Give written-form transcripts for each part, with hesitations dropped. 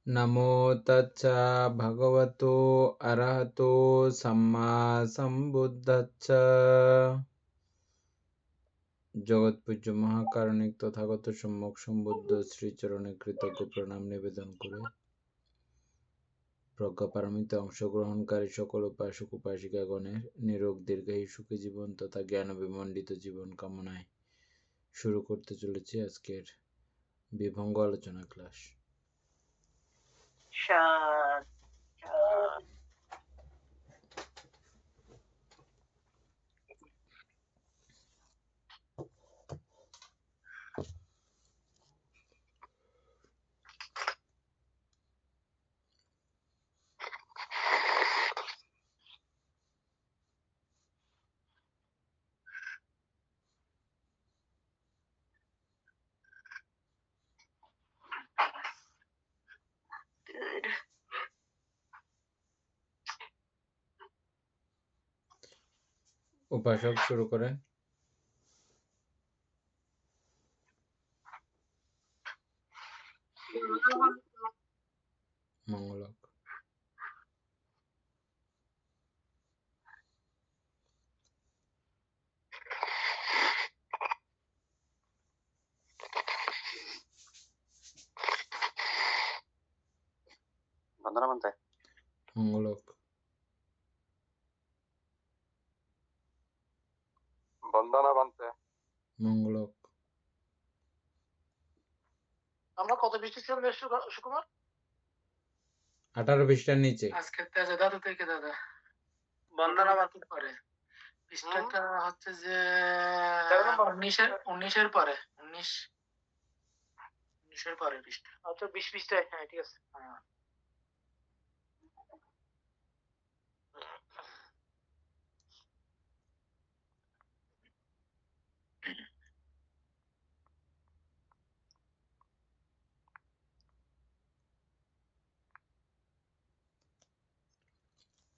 নমো তচ্ছা ভগবতো অরহতো সম্মা সম্বুদ্ধচ্ছা। জগৎপূজ্য মহাকারণিক তথাগত সম্যক সম্বুদ্ধ শ্রীচরণে কৃতজ্ঞ প্রণাম নিবেদন করে প্রজ্ঞাপারমিতে অংশগ্রহণকারী সকল উপাসক উপাসিকাগণের নিরোগ দীর্ঘায়ু সুখী জীবন তথা জ্ঞান বিমণ্ডিত জীবন কামনায় শুরু করতে চলেছি আজকের বিভঙ্গ আলোচনা ক্লাস। উপাসক শুরু করেন। মঙ্গলক। বন্দনাবন্তে মঙ্গলক। বন্দনাবন্তে মঙ্গলক। আমরা কত বৃষ্টি ছিল সুকুমার? 18 পৃষ্ঠার নিচে। আজকে দাদা থেকে দাদা বন্দনা বাকি পরে পৃষ্ঠাটা হচ্ছে যে 19-এর পরে 19-এর পরে পৃষ্ঠা। আচ্ছা 20 পৃষ্ঠায়, হ্যাঁ ঠিক আছে। হ্যাঁ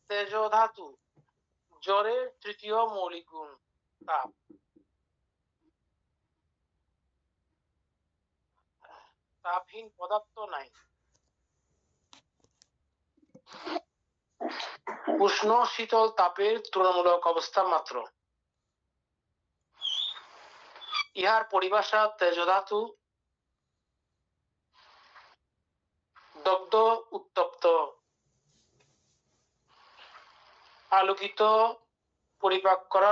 তেজ ধাতু জ্বরের তৃতীয় মৌলিক গুণ তাপ। তাপহীন পদার্থ নাই। উষ্ণ শীতল তাপের তুলনামূলক অবস্থা মাত্র। ইহার পরিভাষা তেজ ধাতু দগ্ধ উত্তপ্ত আলোকিত পরিপাক করা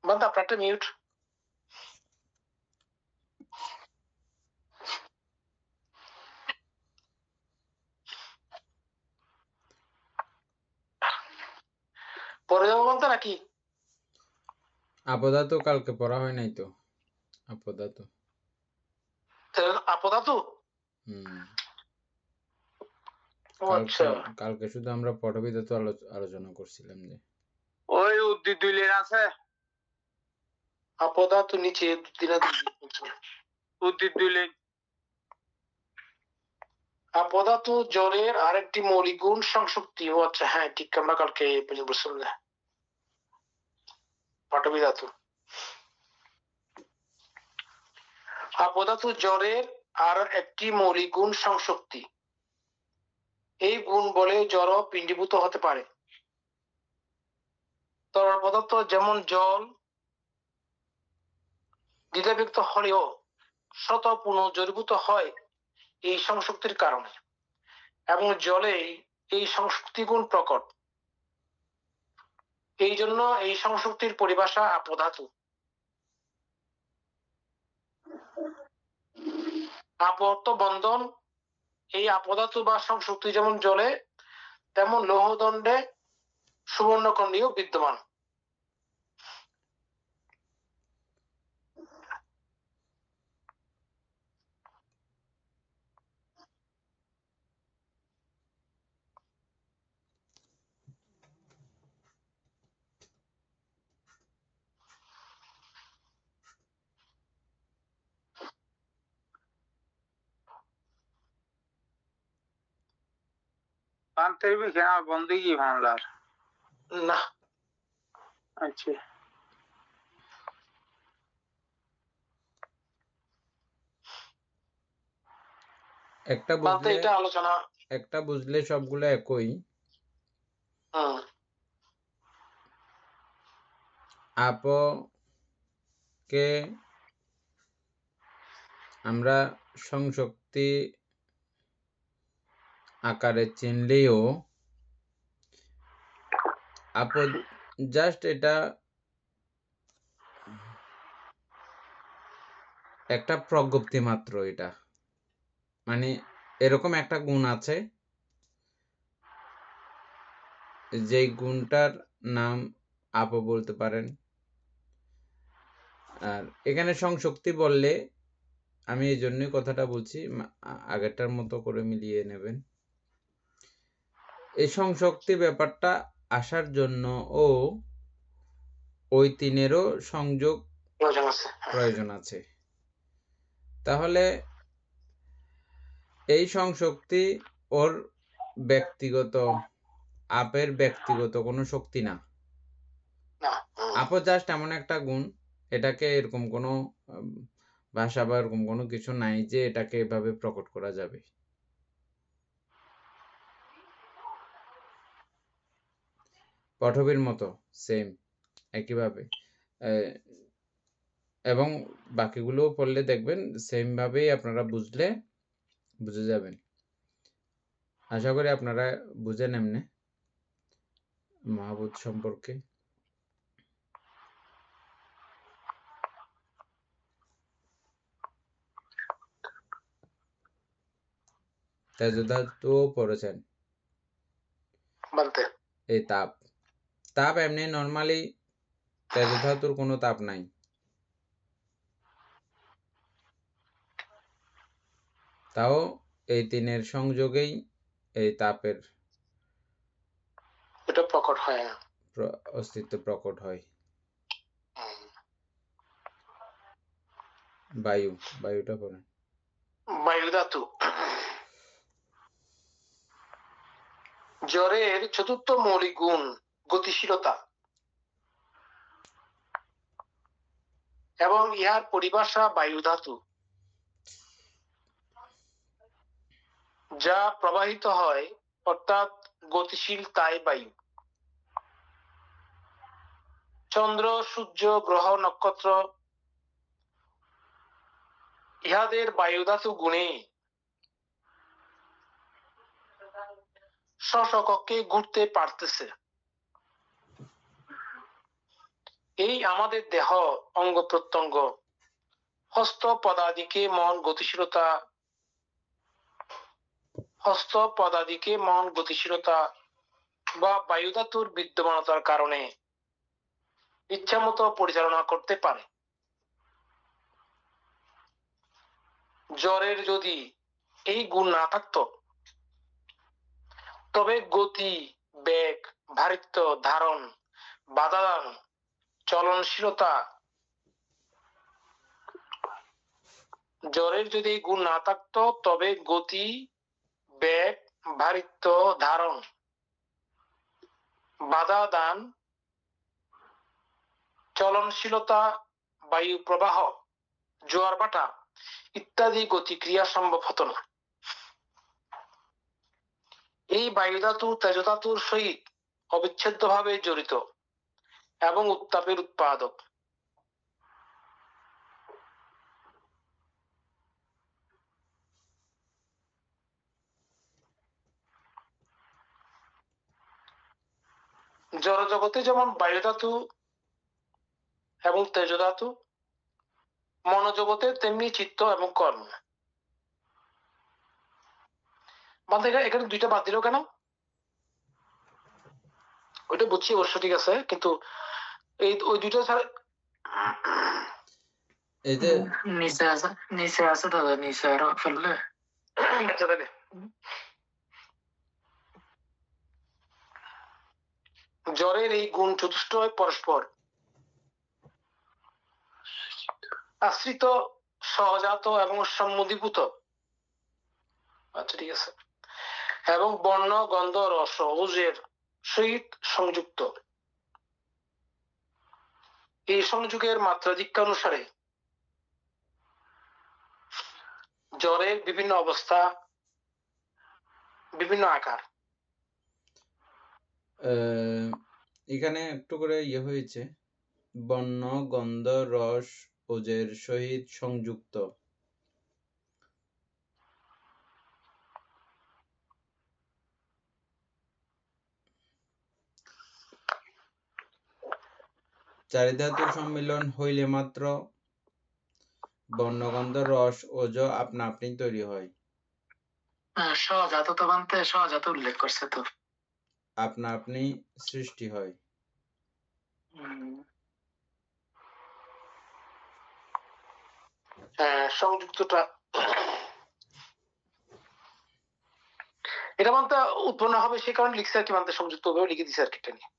বন্ধ আপনারটা মিউট। পরে যাবো বলতে নাকি? আপদাতো কালকে পড়া হয় নাই তো। আপদাতো আপদাতু কালকে শুধু আমরা পটবিধাতু আলোচনা করছিলাম যে ওই উদ্ভিদ দুইলের আছে। আপদাতু নিচে উদ্ভিদ দুইলের আপদাতু জলের আরেকটি মৌলিক গুণ সংশক্তি। ও আচ্ছা, হ্যাঁ ঠিক, আমরা কালকে বলছিলাম যে পটবী ধাতু। আপদাতু জলের আর একটি মৌলিক গুণ সংশক্তি। এই গুণ বলে জড় পিণ্ডীভূত হতে পারে। তরল পদার্থ যেমন জল দ্বিধাবিভক্ত হলেও শত পুনর্জীভূত হয় এই সংশক্তির কারণে, এবং জলে এই সংশক্তি গুণ প্রকট। এই জন্য এই সংশক্তির পরিভাষা আপধাতু। আপত্ত বন্ধন এই আপধাতু বা সংশক্তি যেমন জলে তেমন লৌহদণ্ডে সুবর্ণখণ্ডীয় বিদ্যমান। বানতে भी क्या बंदगी मामलार না अच्छा বানতে এটা আলোচনা একটা বুঝলে সবগুলো একই। হুম, আপকে আমরা সংশক্তি আকারে চিনলেও আপ জাস্ট এটা একটা প্রজ্ঞপ্তি মাত্র। এটা মানে এরকম একটা গুণ আছে, যেই গুণটার নাম আপ বলতে পারেন। আর এখানে সংশক্তি বললে আমি এই জন্যই কথাটা বলছি, আগেরটার মতো করে মিলিয়ে নেবেন। এই সংশক্তি ব্যাপারটা আসার জন্য ওই তিনেরও সংযোগ প্রয়োজন আছে। তাহলে এই সংশক্তি ওর ব্যক্তিগত, আপের ব্যক্তিগত কোনো শক্তি না। আপও জাস্ট এমন একটা গুণ, এটাকে এরকম কোনো ভাষা বা এরকম কোনো কিছু নাই যে এটাকে এভাবে প্রকট করা যাবে। পঠবীর মতো সেম একইভাবে, এবং বাকিগুলোও পড়লে দেখবেন সেম ভাবেই আপনারা বুঝে যাবেন। আশা করি আপনারা বুঝেন এমনি মাহবুদ সম্পর্কে। তেজধাতুও পড়েছেন। এই তাপ এমনি নর্মালি তেজধাতুর কোনো তাপ নাই। তাও এই তিনের সংযোগেই এই তাপের এটা প্রকট হয়, অস্তিত্ব প্রকট হয়। বায়ুটা পড়েন। বায়ু ধাতু জ্বরের চতুর্থ মৌলিক গুণ গতিশীলতা, এবং ইহার পরিভাষা বায়ু ধাতু, যা প্রবাহিত হয় অর্থাৎ গতিশীল তাই বায়ু। চন্দ্র, সূর্য, গ্রহ, নক্ষত্র ইহাদের বায়ু ধাতু গুণে স্বকক্ষে ঘুরতে পারতেছে। এই আমাদের দেহ, অঙ্গ প্রত্যঙ্গ, হস্ত পদাদিকে মন গতিশীলতা বা বায়ু ধাতুর বিদ্যমানতার কারণে ইচ্ছামতো পরিচালনা করতে পারে। জ্বরের যদি এই গুণ না থাকতো, তবে গতি, বেগ, ভারিত্ব, ধারণ, বাধাদান, চলনশীলতা, জ্বরের যদি এই গুণ না থাকতো তবে গতি, বেগ, ভারিত্ব, ধারণ, বাধা দান, চলনশীলতা, বায়ু প্রবাহ, জোয়ার ভাটা ইত্যাদি গতি ক্রিয়া সম্ভব হতো না। এই বায়ু ধাতু তেজ ধাতুর সহিত অবিচ্ছেদ্যভাবে জড়িত এবং উত্তাপের উৎপাদক। জড়জগতে যেমন বায়ু ধাতু এবং তেজ ধাতু, মনোজগতে তেমনি চিত্ত এবং কর্ম। এখানে দুইটা বাদ দিল কেন? ওইটা বুঝছি অবশ্য, ঠিক আছে, কিন্তু ওই দুইটা ছাড়া এই যে নিচে আছে দাদা, নিচে আরো ফেললে। আচ্ছা তাহলে জ্বরের এই গুণ চতুষ্টয় পরস্পর আশ্রিত, সহজাত এবং সম্মতিভূত। আচ্ছা ঠিক আছে। এবং বর্ণ গন্ধ রস ওজের সহিত সংযুক্ত। এই সংযোগের মাত্রাধিক্য অনুসারে জ্বরের বিভিন্ন অবস্থা, বিভিন্ন আকার। এখানে একটু করে হয়েছে, বর্ণ গন্ধ রস ওজের সহিত সংযুক্ত। চারি ধাতুর সম্মিলন হইলে মাত্র বর্ণগন্ধ রস ওজ আপনা আপনি তৈরি হয়। সহজাত তো বানতে সহজাত উল্লেখ করছে তো, আপনা আপনি সৃষ্টি হয়। সংযুক্তটা এটা মানতে উৎপন্ন হবে সে কারণে লিখছে আর কি, মানতে সংযুক্ত ভাবে লিখে দিছে আর কি। এটা নিয়ে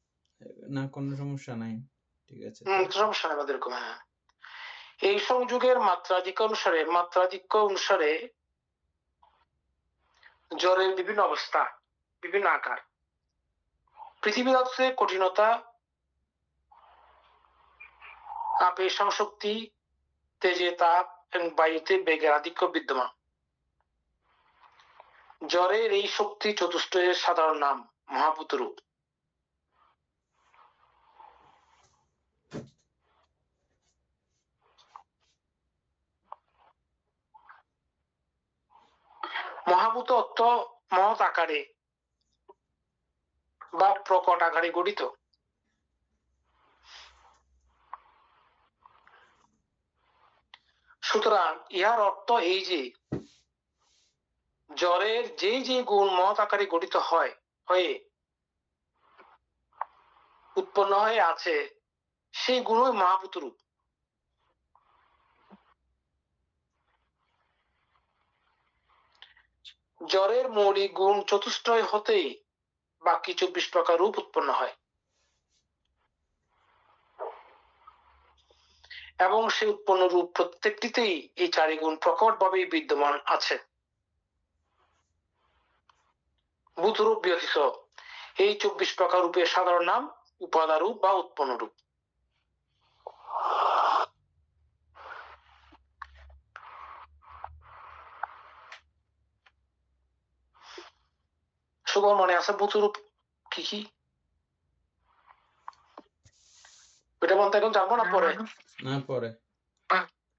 না, কোনো সমস্যা নাই, ঠিক আছে, সমস্যা নেই আমাদের এরকম। হ্যাঁ, এই সংযোগের মাত্রাধিক্য অনুসারে জ্বরের বিভিন্ন অবস্থা, বিভিন্ন আকার। পৃথিবীর হচ্ছে কঠিনতা, আপে সংশক্তি, তেজে তাপ এবং বায়ুতে বেগের আধিক্য বিদ্যমান। জ্বরের এই শক্তি চতুষ্টয়ের সাধারণ নাম মহাভূত রূপ। মহাভূত অর্থ মহৎ আকারে বা প্রকট আকারে গঠিত। সুতরাং ইহার অর্থ এই যে জ্বরের যে যে গুণ মহৎ আকারে গঠিত হয়ে উৎপন্ন হয়ে আছে, সেই গুণই মহাভূত রূপ। জ্বরের মৌলিক গুণ চতুষ্টয় হতেই বাকি 24 প্রকার রূপ উৎপন্ন হয় এবং সেই উৎপন্ন রূপ প্রত্যেকটিতেই এই 4 গুণ প্রকট ভাবে বিদ্যমান আছে। ভূত রূপ ব্যতীত এই 24 প্রকার রূপের সাধারণ নাম উপাদান রূপ বা উৎপন্ন রূপ। সবার মনে আছে ভূত রূপ কি কি? এটা বলতে এখন জানবো না পরে? না, পরে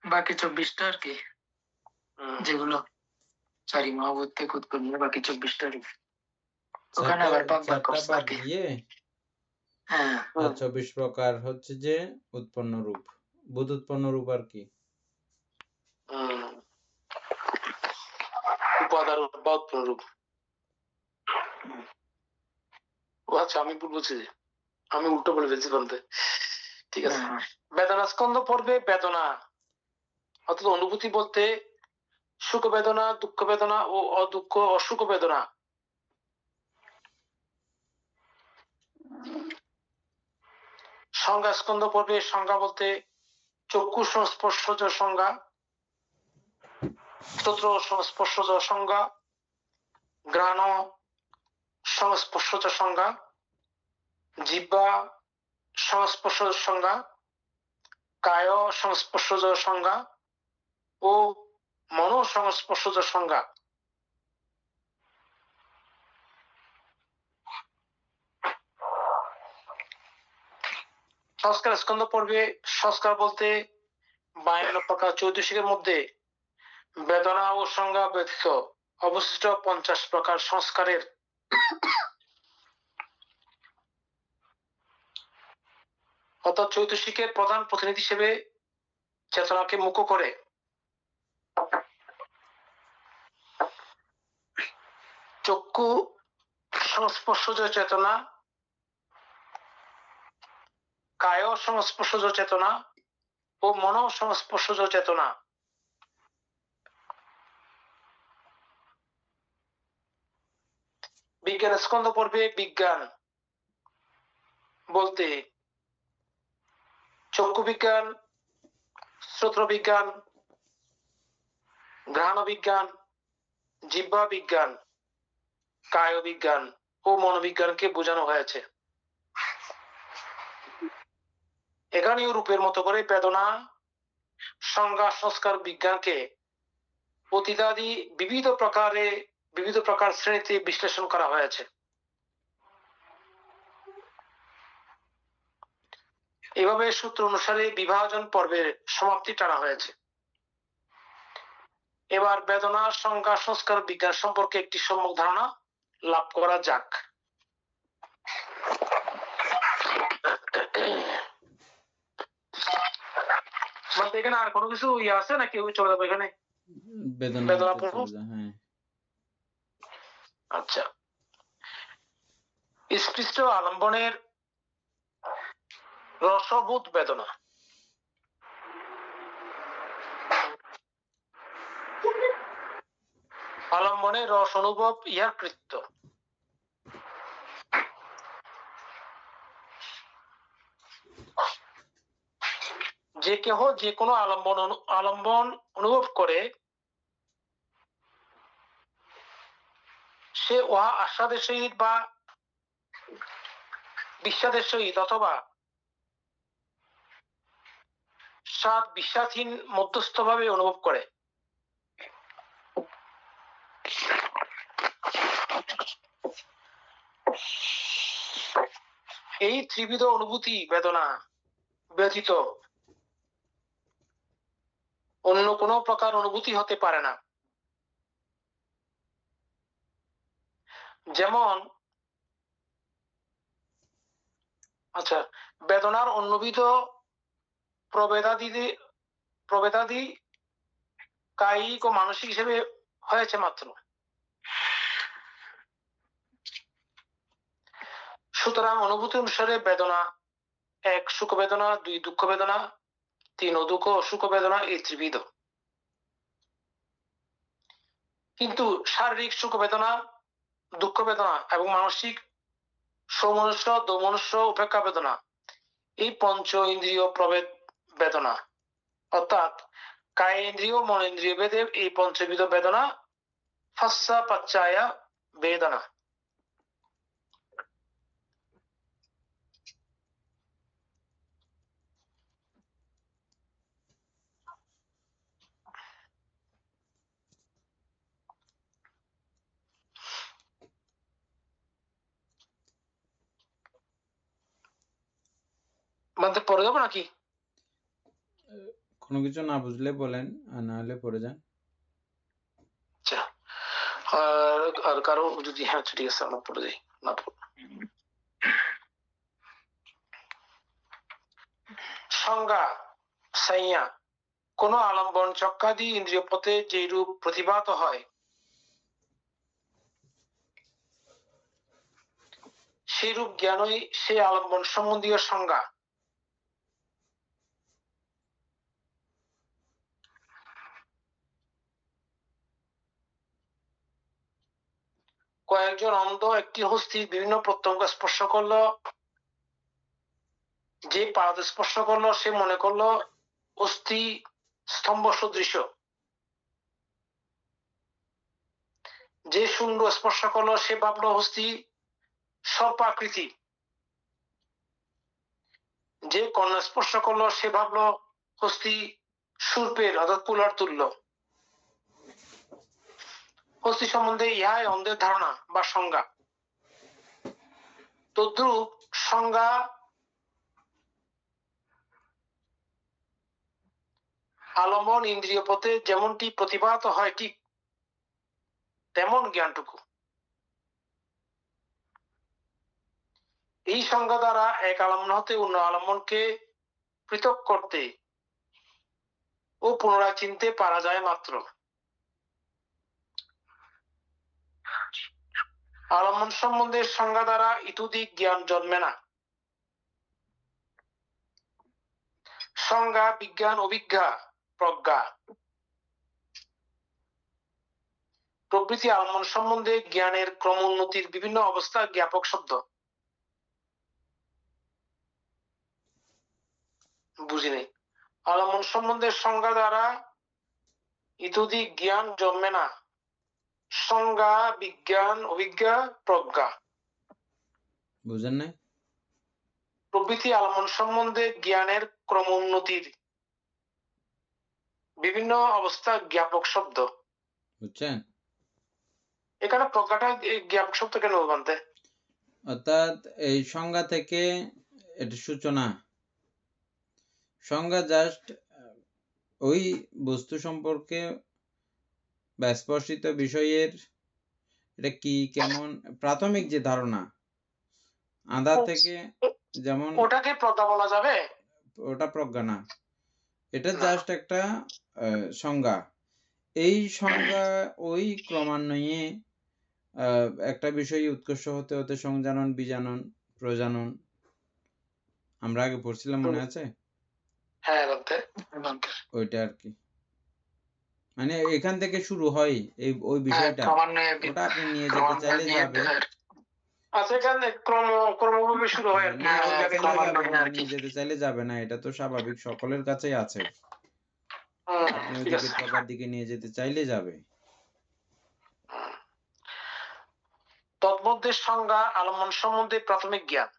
বাকি 24টা আর কি, যেগুলো 4 মহাভূত থেকে উৎপন্ন, বাকি 24টা রূপ ওখানে আবার ভাগ করছে আর কি। হ্যাঁ, 24 প্রকার হচ্ছে যে উৎপন্ন রূপ, বুধ উৎপন্ন রূপ আর কি। উপাদান রূপ বা উৎপন্ন রূপ। আচ্ছা, আমি বুঝছি, আমি উল্টো বলে ফেলছি বলতে। ঠিক আছে। বেদনা স্কন্ধ পর্বে বেদনা অর্থাৎ অনুভূতি বলতে সুখ বেদনা, দুঃখ বেদনা ও অদুঃখ অসুখ বেদনা। সংজ্ঞা স্কন্ধ পর্বে সংজ্ঞা বলতে চক্ষু সংস্পর্শজ সংজ্ঞা, স্তোত্র সংস্পর্শজ সংজ্ঞা, ঘ্রাণ সংস্পর্শজ সংজ্ঞা, জিহ্বা সংস্পর্শজ সংজ্ঞা, কায় সংস্পর্শজ সংজ্ঞা ও মন সংস্পর্শজ সংজ্ঞা। সংস্কার স্কন্ধ পর্বে সংস্কার বলতে 52 প্রকার চৈতসিকের মধ্যে বেদনা ও সংজ্ঞা ব্যতীত অবশিষ্ট 50 প্রকার সংস্কারের অর্থাৎ চৈতসিকের প্রধান প্রতিনিধি হিসেবে চেতনাকে মুখ্য করে চক্ষু সংস্পর্শজ চেতনা, কায় সংস্পর্শজ চেতনা ও মন সংস্পর্শজ চেতনা। বিজ্ঞান স্কন্ধ পর্বে বিজ্ঞান বলতে চক্ষু বিজ্ঞান, শ্রোত্র বিজ্ঞান, ঘ্রাণ বিজ্ঞান, জিহ্বা বিজ্ঞান, কায়বিজ্ঞান ও মনোবিজ্ঞানকে বোঝানো হয়েছে। এখানেও রূপের মতো করে বেদনা সংজ্ঞা সংস্কার বিজ্ঞানকে অতীতাদি বিবিধ প্রকার শ্রেণীতে বিশ্লেষণ করা হয়েছে। এভাবে সূত্র অনুসারে বিভাজন পর্বের সমাপ্তি টানা হয়েছে। এবার বেদনা সংজ্ঞা সংস্কার বিজ্ঞান সম্পর্কে একটি সম্যক ধারণা লাভ করা যাক। এখানে আর কোনো কিছু আছে নাকি চলে যাবো এখানে? বেদনা পড়বো। হ্যাঁ, আচ্ছা, স্পৃষ্ট আলম্বনের রসবোধ বেদনা। আলম্বনে রস অনুভব ইহার কৃত্য। যে কেহ যে কোনো আলম্বন অনুভব করে সে উহা আস্বাদের সহিত বা বিশ্বাদের সহিত অথবা স্বাদ বিশ্বাসহীন মধ্যস্থ ভাবে অনুভব করে। এই ত্রিবিধ অনুভূতি বেদনা ব্যতীত অন্য কোনো প্রকার অনুভূতি হতে পারে না। যেমন আচ্ছা, বেদনার অন্যবিধ প্রভেদাদি কায়িক ও মানসিক হিসেবে হয়েছে মাত্র। সুতরাং অনুভূতি অনুসারে বেদনা 1 সুখ বেদনা, 2 দুঃখ বেদনা, 3 অদুঃখ সুখ বেদনা, এই ত্রিবিধ। কিন্তু শারীরিক সুখ বেদনা, দুঃখ বেদনা এবং মানসিক সৌমনস্য দৌমনস্য উপেক্ষা বেদনা এই পঞ্চ ইন্দ্রিয় প্রভেদ বেদনা, অর্থাৎ কায়েন্দ্রিয় মনেন্দ্রিয় ভেদে এই পঞ্চবিধ বেদনা ফাস্সা পাচ্চায়া বেদনা। মানে পড়ে যাবো নাকি? কোনো কিছু না বুঝলে বলেন, আর না হলে পড়ে যান। আচ্ছা, আর কারো যদি হ্যাঁ ঠিক আছে আমরা পড়ে যাই। না সংজ্ঞা সাইয়া কোন আলম্বন চক্রাদি ইন্দ্রিয় পথে যে রূপ প্রতিভাত হয় সেই রূপ জ্ঞানই সে আলম্বন সম্বন্ধীয় সংজ্ঞা। কয়েকজন অন্ধ একটি হস্তি বিভিন্ন প্রত্যঙ্গ স্পর্শ করলো, যে পাদ স্পর্শ করলো সে মনে করলো অস্থি স্তম্ভ সদৃশ, যে শুণ্ড স্পর্শ করলো সে ভাবলো হস্তি সর্পাকৃতি, যে কর্ণ স্পর্শ করলো সে ভাবলো হস্তি সূর্পের অর্থাৎ কুলার তুল্য। হস্তি সম্বন্ধে ইহাই অন্ধের ধারণা বা সংজ্ঞা। তদ্রূপ সংজ্ঞা আলম্বন ইন্দ্রিয় পথে যেমনটি প্রতিভাত হয় ঠিক তেমন জ্ঞানটুকু। এই সংজ্ঞা দ্বারা এক আলম্বন হতে অন্য আলম্বনকে পৃথক করতে ও পুনরায় চিনতে পারা যায় মাত্র। আলম্বন সম্বন্ধে সংজ্ঞা দ্বারা ইতোধিক জ্ঞান জন্মে না। সংজ্ঞা বিজ্ঞান অভিজ্ঞা প্রজ্ঞা প্রভৃতি আলম্বন সম্বন্ধে জ্ঞানের ক্রমোন্নতির বিভিন্ন অবস্থা জ্ঞাপক শব্দ। বুঝি নাই। আলম্বন সম্বন্ধে সংজ্ঞা দ্বারা ইতোধিক জ্ঞান জন্মে না। সংজ্ঞা, বিজ্ঞান, অভিজ্ঞা, প্রজ্ঞা বুঝেন নাই? প্রভৃতি আলমন সম্বন্ধে জ্ঞানের ক্রমোন্নতির বিভিন্ন অবস্থা জ্ঞাপক শব্দ। বুঝছেন? এখানে প্রজ্ঞাটা জ্ঞাপক শব্দ কেন বলতে? অর্থাৎ এই সংজ্ঞা থেকে এটা সূচনা। সংজ্ঞা জাস্ট ওই বস্তু সম্পর্কে বা স্পর্শিত বিষয়ের এটা কি কেমন প্রাথমিক যে ধারণা আধা থেকে, যেমন ওটাকে প্রজ্ঞা বলা যাবে? ওটা প্রজ্ঞা না, এটা না। জাস্ট একটা সংজ্ঞা। এই সংজ্ঞা ওই ক্রমান্বয়ে একটা বিষয় উৎকর্ষ হতে হতে সংজানন, বীজানন, প্রজানন, আমরা আগে পড়ছিলাম মনে আছে? হ্যাঁ বলতে ওইটা আর কি, মানে এখান থেকে শুরু হয় এই ওই বিষয়টা। ওটা আপনি নিয়ে যেতে চাইলে যাবে, আচ্ছা এখানে ক্রমভাবে শুরু হয় আর কি, নিয়ে ওই যেতে জায়গায় চাইলে যাবে ক্রমান্বয়ে না, আর কি। নিয়ে যেতে চাইলে যাবে না, এটা তো স্বাভাবিক, সকলের কাছেই আছে। আপনি ঠিক ওইদিকে আছে। প্রকার দিকে নিয়ে যেতে চাইলে যাবে। তন্মধ্যে সংজ্ঞা আলম্বন সম্বন্ধে প্রাথমিক জ্ঞান।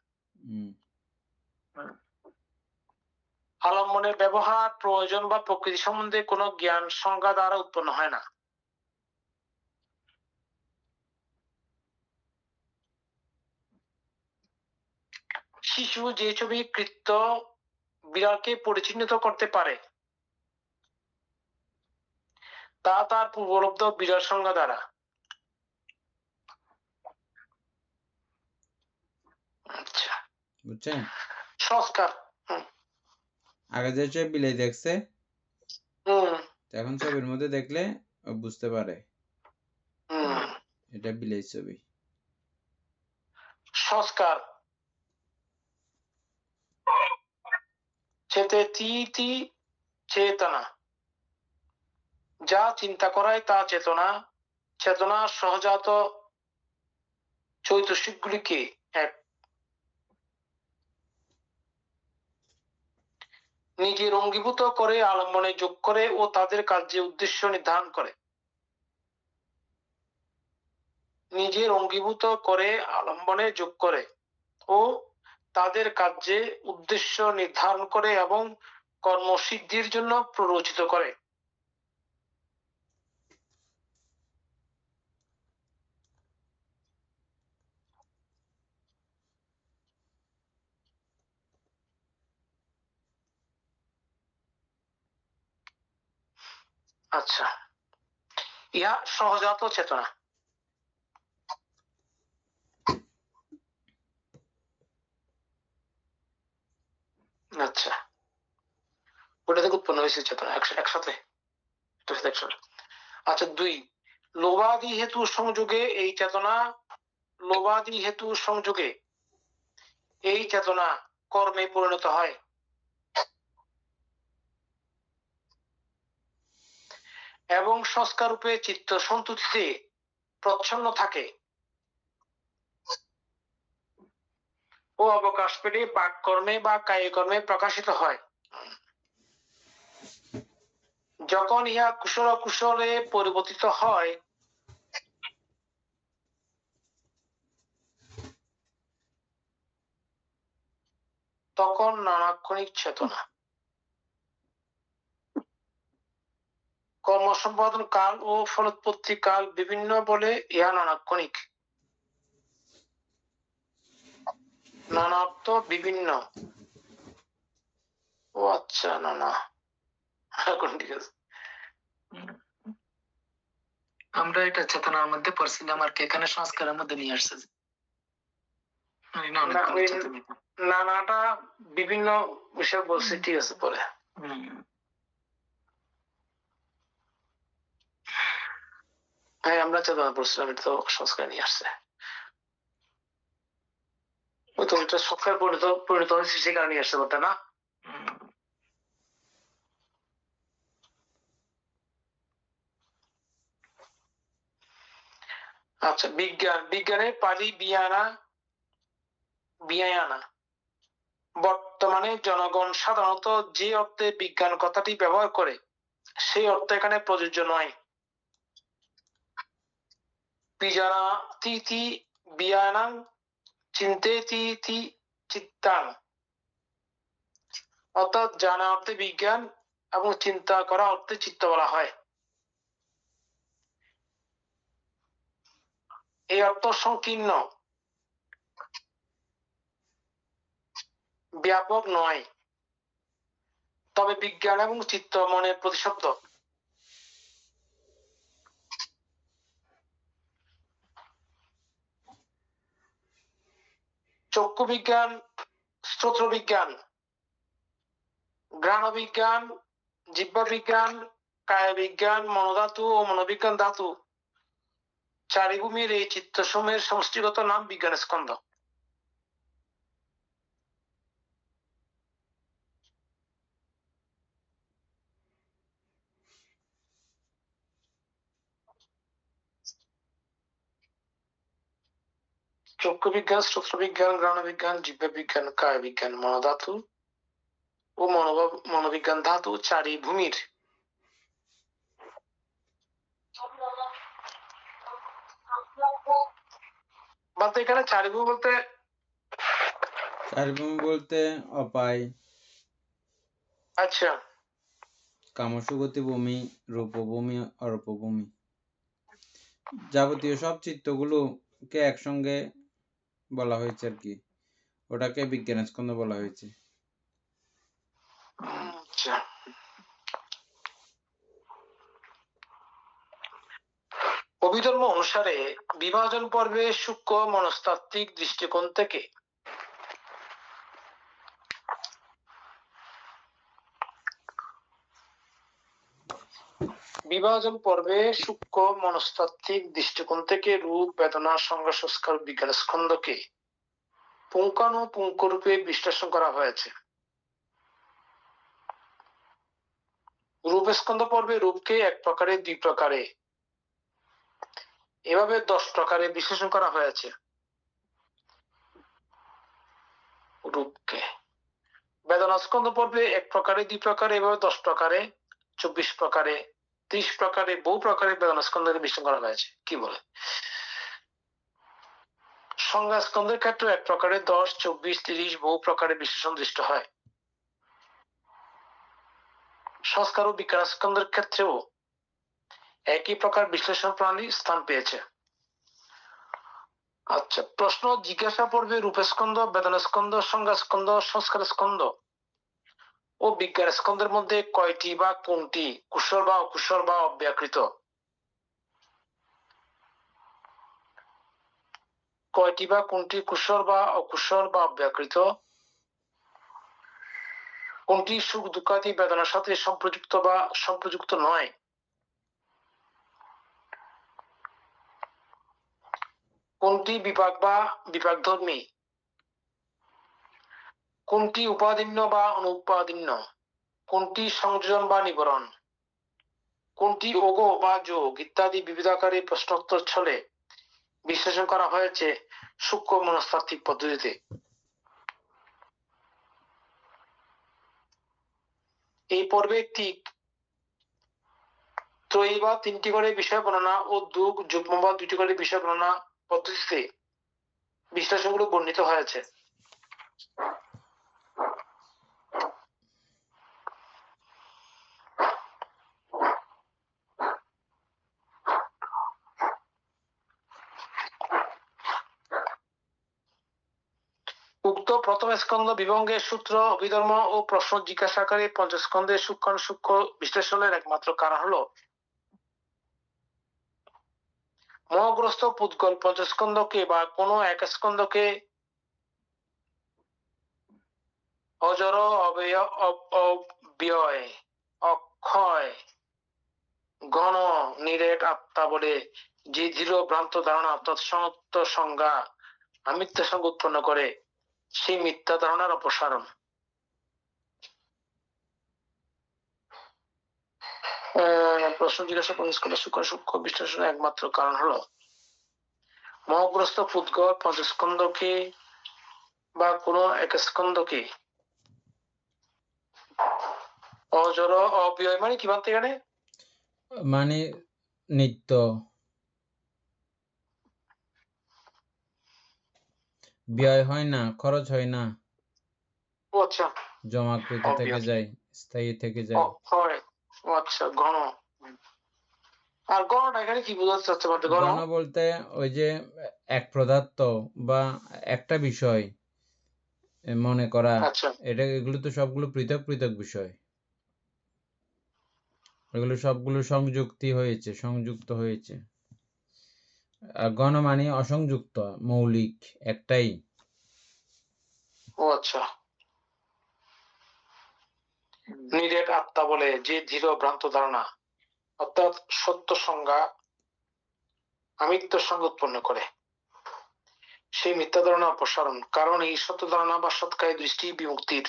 আলম্বনের ব্যবহার, প্রয়োজন বা প্রকৃতি সম্বন্ধে কোনো জ্ঞান সংজ্ঞা দ্বারা উৎপন্ন হয় না। শিশু যে ছবি কৃত্য বিড়ালকে পরিচিহ্নিত করতে পারে তা তার পূর্বলব্ধ বিড়াল সংজ্ঞা দ্বারা। আচ্ছা, বুঝছেন? সংস্কার। আগে যে সে বিলাই দেখছে, এখন ছবির মধ্যে দেখলে ও বুঝতে পারে এটা বিলাই ছবি। সংস্কার চেতেতি চেতনা, যা চিন্তা করায় তা চেতনা। চেতনা সহজাত চৈতসিকগুলিকে এক নিজের অঙ্গীভূত করে আলম্বনে যোগ করে ও তাদের কার্যে উদ্দেশ্য নির্ধারণ করে। নিজের অঙ্গীভূত করে আলম্বনে যোগ করে ও তাদের কার্যে উদ্দেশ্য নির্ধারণ করে এবং কর্মসিদ্ধির জন্য প্ররোচিত করে। আচ্ছা, ইহা সহজাত চেতনা। আচ্ছা, ওটা থেকে উৎপন্ন হয়েছে চেতনা একসাথে। আচ্ছা, 2 লোভাদি হেতু সংযোগে এই চেতনা, লোভাদি হেতু সংযোগে এই চেতনা কর্মে পরিণত হয় এবং সংস্কার রূপে চিত্ত সন্তুষ্টিতে প্রচ্ছন্ন থাকে ও অবকাশ পেলে বাক কর্মে বা কায়িক কর্মে প্রকাশিত হয়। যখন ইহা কুশল কুশলে পরিবর্তিত হয় তখন নানাক্ষণিক চেতনা। কর্ম সম্পাদন কাল ও ফলোৎপত্তি কাল বিভিন্ন বলে ইহা নানাক্ষণিক। নানাত্ব বিভিন্ন। ও আচ্ছা, নানা এখন ঠিক আছে। আমরা এটা চেতনার মধ্যে পড়ছিলাম আর কি, এখানে সংস্কারের মধ্যে নিয়ে আসছে। নানাটা বিভিন্ন বিষয় বলছে, ঠিক আছে পরে। হ্যাঁ, আমরা চেতনা পড়ছিলাম, এটা তো সংস্কার নিয়ে আসছে। ওই তো ওইটা সংস্কার পরিণত হয়েছে সে কারণে নিয়ে আসছে ওটা না। আচ্ছা, বিজ্ঞান। বিজ্ঞানের পালি বিয়ানা, বিয়ায়ানা। বর্তমানে জনগণ সাধারণত যে অর্থে বিজ্ঞান কথাটি ব্যবহার করে সেই অর্থ এখানে প্রযোজ্য নয়। বিজানাতীতি বিয়ানাং চিন্তেতীতি চিত্তাং, অর্থাৎ জানা অর্থে বিজ্ঞান এবং চিন্তা করা অর্থে চিত্ত বলা হয়। এই অর্থ সংকীর্ণ, ব্যাপক নয়, তবে বিজ্ঞান এবং চিত্ত মনের প্রতিশব্দ। চক্ষু বিজ্ঞান, শ্রোত্র বিজ্ঞান, ঘ্রাণ বিজ্ঞান, জিহ্বা বিজ্ঞান, কায় বিজ্ঞান, মনোধাতু ও মনোবিজ্ঞান ধাতু চারিভূমির এই চিত্তসমূহের সমষ্টিগত নাম বিজ্ঞান স্কন্ধ। চক্ষু বিজ্ঞান, শ্রোত্র বিজ্ঞান, ঘ্রাণ বিজ্ঞান, জিহ্বা বিজ্ঞান, কায় বিজ্ঞান, মনোধাতু ও মনোবিজ্ঞান ধাতু চারিভূমির বলতে, এখানে চারিভূমি বলতে চারিভূমি বলতে অপায়, আচ্ছা, কামসুগতি ভূমি, রূপভূমি, অরূপভূমি, যাবতীয় সব চিত্তগুলোকে একসঙ্গে বলা হয়েছে আর কি, ওটাকে বিজ্ঞান স্কন্ধ বলা হয়েছে। আচ্ছা। অভিধর্ম অনুসারে বিভাজন পর্বে সূক্ষ্ম মনস্তাত্ত্বিক দৃষ্টিকোণ থেকে রূপ, বেদনা, সংজ্ঞা, সংস্কার, বিজ্ঞান স্কন্ধকে পুঙ্খানুপুঙ্খরূপে বিশ্লেষণ করা হয়েছে। রূপ স্কন্ধ পর্বে রূপকে এক প্রকারে, দুই প্রকারে, এভাবে 10 প্রকারে বিশ্লেষণ করা হয়েছে। রূপকে বেদনা স্কন্ধ পর্বে এক প্রকারে, দুই প্রকারে, এভাবে 10 প্রকারে, 24 প্রকারে, 30 প্রকারে, বহু প্রকারে বেদনা স্কন্ধকে বিশ্লেষণ করা হয়েছে। কি বলে? সংজ্ঞা স্কন্ধের ক্ষেত্রে এক প্রকারে 10, 24, 30 বহু প্রকারে বিশ্লেষণ দৃষ্ট হয়। সংস্কার ও বিজ্ঞান স্কন্ধের ক্ষেত্রেও একই প্রকার বিশ্লেষণ প্রণালী স্থান পেয়েছে। আচ্ছা, প্রশ্ন জিজ্ঞাসা পর্বে রূপস্কন্ধ, বেদনা স্কন্ধ, সংজ্ঞা স্কন্ধ, সংস্কার স্কন্ধ ও বিজ্ঞান স্কন্ধের মধ্যে কয়টি বা কোনটি কুশল বা অকুশল বা অব্যাকৃত? কয়টি বা কোনটি কুশল বা অকুশল বা অব্যাকৃত? কোনটি সুখ দুঃখাদি বেদনার সাথে সম্পৃক্ত বা সম্পৃক্ত নয়? কোনটি বিপাক বা বিপাকধর্মী? কোনটি উপাদীন্য বা অনুপাদীন্য? কোনটি সংযোজন বা নিবরণ? কোনটি ওগ বা যোগ ইত্যাদি বিবিধাকারে প্রশ্নোত্তর ছলে বিশ্লেষণ করা হয়েছে সূক্ষ্ম মনস্তাত্ত্বিক পদ্ধতিতে। এই পর্বে ঠিক ত্রয়ী বা 3টি করে বিষয় বর্ণনা ও দুগ যুগ্ম বা 2টি করে বিষয় বর্ণনা পদ্ধতিতে বিশ্লেষণগুলো বর্ণিত হয়েছে। উক্ত প্রথম স্কন্ধ বিভঙ্গের সূত্র, অভিধর্ম ও প্রশ্ন জিজ্ঞাসাকারী পঞ্চস্কন্ধের সূক্ষ্ম বিশ্লেষণের একমাত্র কারণ হলো মোহগ্রস্ত পুদ্গল পঞ্চস্কন্ধকে বা কোনো এক স্কন্ধকে অজর, অব্যয়, অক্ষয়, ঘন, নিরেট আত্মা বলে যে দৃঢ় ভ্রান্ত ধারণা অর্থাৎ সমত্ব সংজ্ঞা মিথ্যা সংজ্ঞা উৎপন্ন করে, সেই মিথ্যা ধারণার অপসারণ। প্রশ্ন জিজ্ঞাসা সূক্ষ্ম বিশ্লেষণের একমাত্র কারণ হলো মোহগ্রস্ত পুদ্গল পঞ্চস্কন্ধকে বা কোনো এক স্কন্ধকে অজর, অব্যয় মানে কি বলতে? এখানে মানে নিত্য, ব্যয় হয় না, খরচ হয় না, ও আচ্ছা, জমাকৃত থেকে obvious. যায়, স্থায়ী থেকে ও যায়। হয়, ও আচ্ছা, ঘন। আর ঘনটা এখানে কি বোঝাতে চাচ্ছে বলতে? ঘন ঘন বলতে ওই যে এক পদার্থ বা একটা বিষয় মনে করা, আচ্ছা, এগুলো তো সবগুলো পৃথক পৃথক বিষয়, এগুলো সবগুলো সংযুক্ত হয়েছে। আর ঘন মানে অসংযুক্ত, মৌলিক একটাই। ও আচ্ছা। নিরেট আত্মা বলে যে দৃঢ় ভ্রান্ত ধারণা, অর্থাৎ সত্য সংজ্ঞা আমিত্বের সঙ্গে উৎপন্ন করে সেই মিথ্যা ধারণা অপসারণ। কারণ এই সত্য ধারণা বা সৎকারী দৃষ্টি বিমুক্তির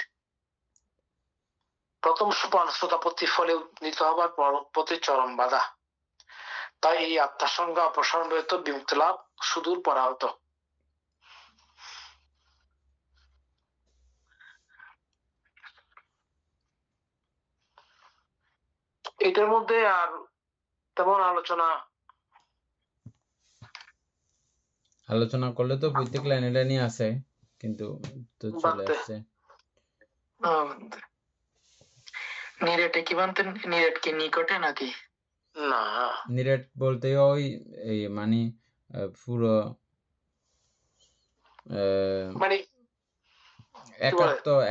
প্রথম সোপান, শ্রোতাপত্তির ফলে উন্নীত হবার পথে চরম বাধা। তাই এই আত্মার সংজ্ঞা অপসারণ ব্যতীত বিমুক্তি লাভ সুদূর পরাহত। এটার মধ্যে আর তেমন আলোচনা করলে তো প্রত্যেক লাইনে লাইনে আছে, কিন্তু তো চলে বাদতে আসছে। নিরেটে কি বানতেন? নিরেট কি নিকটে নাকি? না, নিরেট বলতে ওই এই মানে পুরো মানে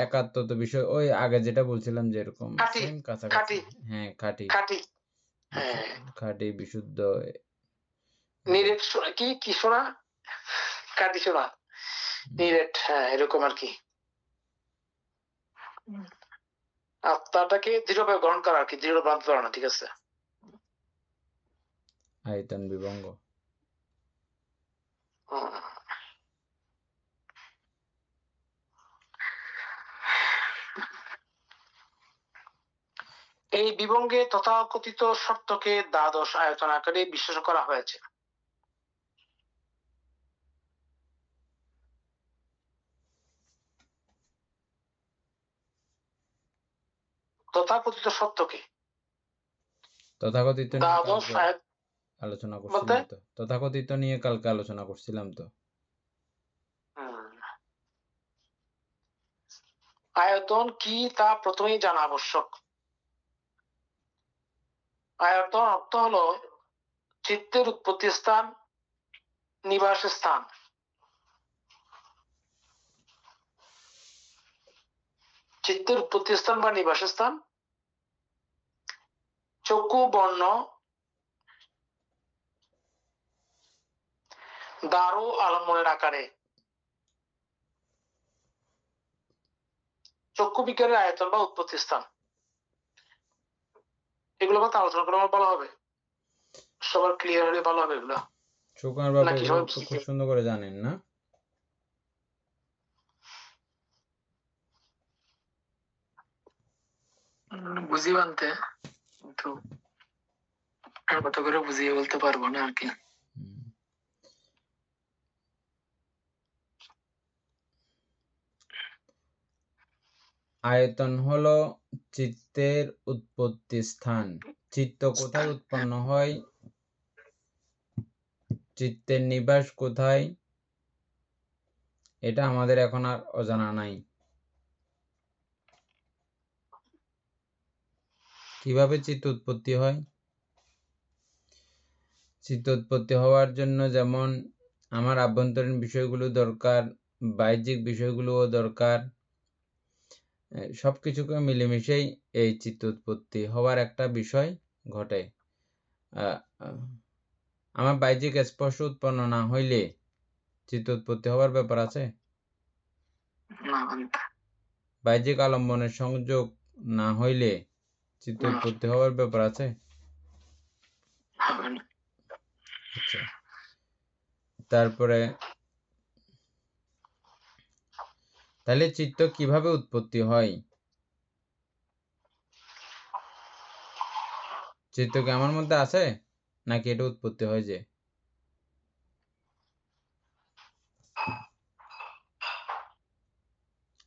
একাত্ম তো বিষয়, ওই আগে যেটা বলছিলাম যে এরকম খাঁটি, সেম কাছাকাছি। খাঁটি, হ্যাঁ, খাঁটি, খাঁটি, হ্যাঁ। খাঁটি বিশুদ্ধ। নিরেট কি কি শোনা? খাঁটি শোনা, নিরেট, হ্যাঁ, এরকম আর কি। আত্মাটাকে দৃঢ়ভাবে গ্রহণ করা আর কি, দৃঢ় ভ্রান্ত ধারণা। ঠিক আছে। আয়তন বিভঙ্গ। এই বিভঙ্গে তথাকথিত সত্যকে দ্বাদশ আয়তন আকারে বিশ্লেষণ করা হয়েছে। তথাকথিত সত্যকে তথাকথিত নিয়ে দ্বাদশ কালকে আলোচনা করছিলাম তো, তথাকথিত নিয়ে কালকে আলোচনা করছিলাম তো। আয়তন কি তা প্রথমেই জানা আবশ্যক। আয়তন অর্থ হলো চিত্তের উৎপত্তি স্থান, নিবাস স্থান। চিত্তের উৎপত্তি স্থান বা নিবাস স্থান চক্ষু বর্ণ দারু আলম্বনের আকারে। চক্ষু বিজ্ঞানের আয়তন বা উৎপত্তি স্থান, এগুলো কথা আলোচনা করে আমার ভালো হবে, সবার ক্লিয়ার হলে ভালো হবে। এগুলো সুকুমার বাবু এগুলো তো খুব সুন্দর করে জানেন না? বুঝি বানতে, কিন্তু কত করে বুঝিয়ে বলতে পারবো না আর কি। আয়তন হলো চিত্তের উৎপত্তি স্থান। চিত্ত কোথায় উৎপন্ন হয়, চিত্তের নিবাস কোথায়, এটা আমাদের এখন আর অজানা নাই। কিভাবে চিত্ত উৎপত্তি হয়? চিত্ত উৎপত্তি হওয়ার জন্য যেমন আমার আভ্যন্তরীণ বিষয়গুলো দরকার, বাহ্যিক বিষয়গুলোও দরকার, সবকিছুকে মিলেমিশেই এই চিত্ত উৎপত্তি হওয়ার একটা বিষয় ঘটে। আমার বাহ্যিক স্পর্শ উৎপন্ন না হইলে চিত্ত উৎপত্তি হওয়ার ব্যাপার আছে? বাহ্যিক আলম্বনের সংযোগ না হইলে চিত্ত উৎপত্তি হওয়ার ব্যাপার আছে? আচ্ছা, তারপরে তাহলে চিত্ত কিভাবে উৎপত্তি হয়? চিত্ত কি আমার মধ্যে আছে, নাকি এটা উৎপত্তি হয় যে?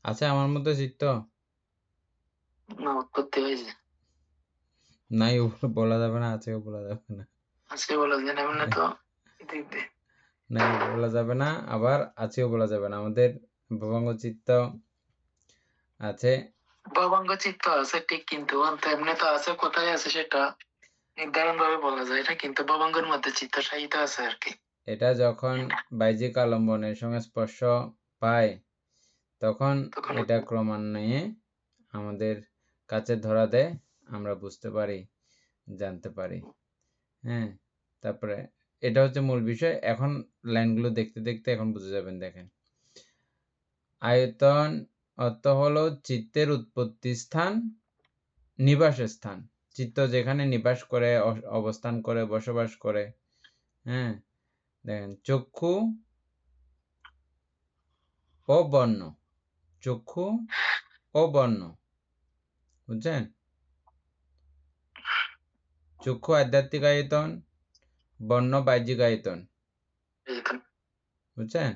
আছে আমার মধ্যে চিত্ত? না, উৎপত্তি হয়েছে। নাই বলা যাবে না, আছেও বলা যাবে না। আছে বলা যায় না, মানে তো নাই বলা যাবে না, আবার আছেও বলা যাবে না। আমাদের ভবঙ্গ চিত্ত আছে, ভবঙ্গ চিত্ত আছে ঠিক, কিন্তু এমনি তো আছে, কোথায় আছে সেটা নির্ধারণ ভাবে বলা যায় না, কিন্তু ভবঙ্গের মধ্যে চিত্ত সাহিত্য আছে আর কি। এটা যখন বাহ্যিক আলম্বনের সংস্পর্শ পায় তখন তখন এটা ক্রমান্বয়ে আমাদের কাছে ধরা দেয়, আমরা বুঝতে পারি, জানতে পারি। হ্যাঁ, তারপরে এটা হচ্ছে মূল বিষয়। এখন লাইনগুলো দেখতে দেখতে এখন বুঝে যাবেন। দেখেন, আয়তন অর্থ হলো চিত্তের উৎপত্তি স্থান, নিবাস স্থান। চিত্ত যেখানে নিবাস করে, অবস্থান করে, বসবাস করে। হ্যাঁ, দেখেন চক্ষু ও বর্ণ, চক্ষু ও বর্ণ, বুঝছেন? চক্ষু আধ্যাত্মিক আয়তন, বর্ণ বাহ্যিক আয়তন, বুঝছেন?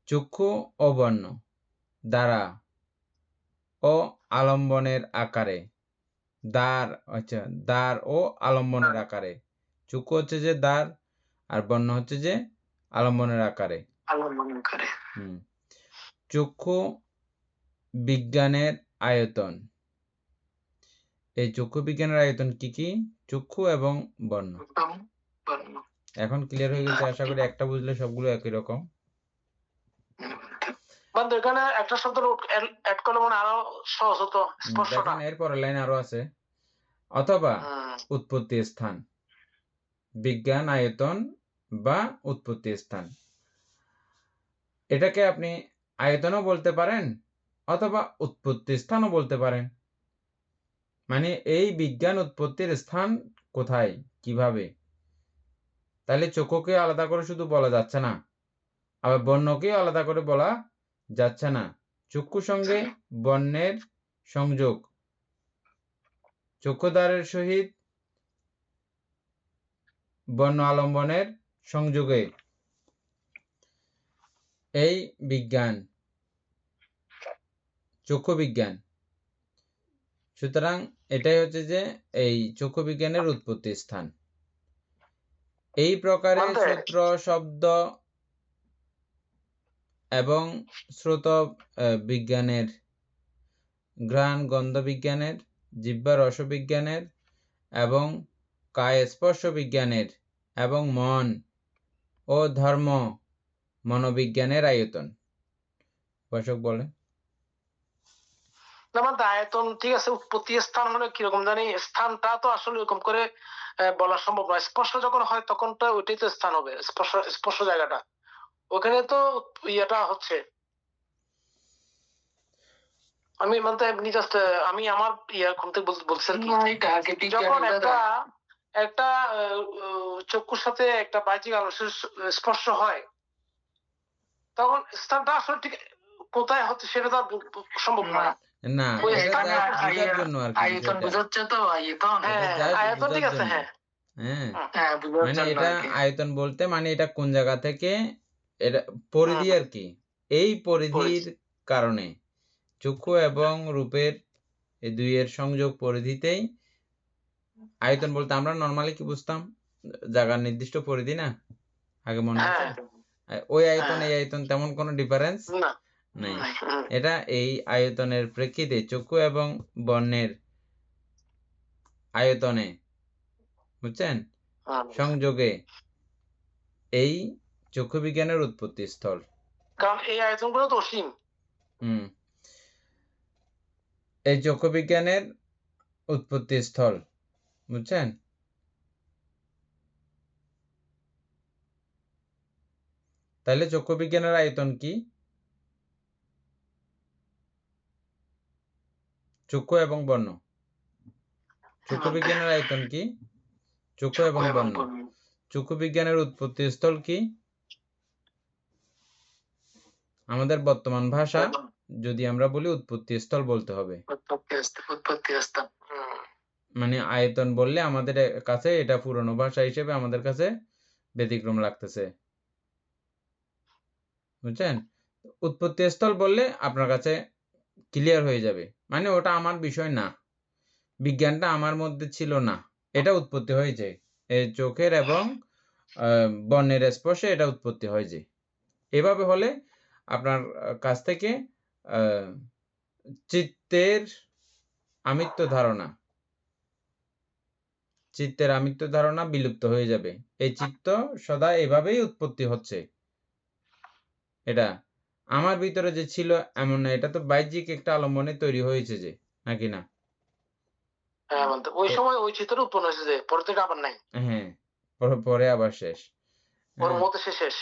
চক্ষু ও বর্ণ দ্বারা ও আলম্বনের আকারে, দ্বার ও আলম্বনের আকারে। চক্ষু হচ্ছে যে দ্বার, আর বর্ণ হচ্ছে যে আলম্বনের আকারে। চক্ষু বিজ্ঞানের আয়তন। এই চক্ষু বিজ্ঞানের আয়তন কি কি? চক্ষু এবং বর্ণ। এখন ক্লিয়ার হয়ে গেছে আশা করি। একটা বুঝলে সবগুলো একই রকম। এখানে একটা শব্দ অ্যাড করলে মনে আরো সহজ হতো, স্পষ্টটা। দেখেন এর পরের লাইন আরো আছে, অথবা উৎপত্তি স্থান, বিজ্ঞান আয়তন বা উৎপত্তি স্থান। এটাকে আপনি আয়তনও বলতে পারেন অথবা উৎপত্তি স্থানও বলতে পারেন। মানে এই বিজ্ঞান উৎপত্তির স্থান কোথায়, কিভাবে। তাহলে চক্ষুকে আলাদা করে শুধু বলা যাচ্ছে না, আবার বর্ণকে আলাদা করে বলা যাচ্ছে না। চক্ষু সঙ্গে বর্ণের সংযোগ, চক্ষুদ্বারের সহিত বর্ণ আলম্বনের সংযোগে এই বিজ্ঞান, চক্ষু বিজ্ঞান। সুতরাং এটাই হচ্ছে যে এই চক্ষু বিজ্ঞানের উৎপত্তি স্থান। এই প্রকারে সূত্র, শব্দ এবং শ্রুত বিজ্ঞানের, ঘ্রাণ গন্ধ বিজ্ঞানের, জিহ্বা রস বিজ্ঞানের এবং কায় স্পর্শ বিজ্ঞানের এবং মন ও ধর্ম মনোবিজ্ঞানের আয়তন। উপাসক বলেন। আয়তন ঠিক আছে, উৎপত্তি স্থান মানে কিরকম জানি, স্থানটা তো আসলে এরকম করে বলা সম্ভব নয়। স্পর্শ যখন হয় তখন তো ওইটাই তো স্থান হবে, স্পর্শ জায়গাটা, ওখানে তো ইয়েটা হচ্ছে। আমি মানে এমনি জাস্ট আমি আমার কোন থেকে বলছিলাম কি, যখন একটা চক্ষুর সাথে একটা বাহ্যিক আলোচনার স্পর্শ হয় তখন স্থানটা আসলে ঠিক কোথায় হচ্ছে সেটা তো সম্ভব নয়। না, এটা বোঝার জন্য আর কি। আয়তন বোঝাচ্ছে তো, আয়তন, আয়তন ঠিক আছে। হ্যাঁ, মানে এটা আয়তন বলতে মানে এটা কোন জায়গা থেকে, এটা পরিধি আর কি। এই পরিধির কারণে চক্ষু এবং রূপের এই দুইয়ের সংযোগ পরিধিতেই আয়তন বলতে আমরা নরমালি কি বুঝতাম, জায়গার নির্দিষ্ট পরিধি না, আগে মনে আছে? ওই আয়তন এই আয়তন তেমন কোনো ডিফারেন্স নাই। এটা এই আয়তনের প্রেক্ষিতে চক্ষু এবং বর্ণের আয়তনে, বুঝছেন, সংযোগে এই চক্ষু বিজ্ঞানের উৎপত্তি স্থল। কারণ এই আয়তনগুলো তো অসীম। এই চক্ষু বিজ্ঞানের উৎপত্তি স্থল, বুঝছেন? তাহলে চক্ষু বিজ্ঞানের আয়তন কি? চক্ষু এবং বর্ণ। চক্ষু বিজ্ঞানের আয়তন কি? চক্ষু এবং বর্ণ। চক্ষু বিজ্ঞানের উৎপত্তি স্থল কি? আমাদের বর্তমান ভাষা যদি আমরা বলি উৎপত্তি স্থল বলতে হবে। মানে আয়তন বললে আমাদের কাছে এটা পুরনো ভাষা হিসেবে আমাদের কাছে ব্যতিক্রম লাগতেছে, বুঝছেন? উৎপত্তি স্থল বললে আপনার কাছে ক্লিয়ার হয়ে যাবে, মানে ওটা আমার বিষয় না, বিজ্ঞানটা আমার মধ্যে ছিল না, এটা উৎপত্তি হয়েছে এই চোখের এবং বর্ণের স্পর্শে এটা উৎপত্তি হয় যে এভাবে হলে আপনার কাছ থেকে চিত্তের আমিত্ব ধারণা বিলুপ্ত হয়ে যাবে। এই চিত্ত সদা এভাবেই উৎপত্তি হচ্ছে। এটা আমার ভিতরে যে ছিল এমন না, এটা তো বাহ্যিক একটা আলম্বনে তৈরি হয়েছে যে, নাকি না? হ্যাঁ বন্ধু, ওই সময় ওই চিত্র উৎপন্ন হয়েছে যে পরে থেকে আবার নাই, হ্যাঁ, পরে আবার শেষ। ওর হ্যাঁ, মতো সে শেষ।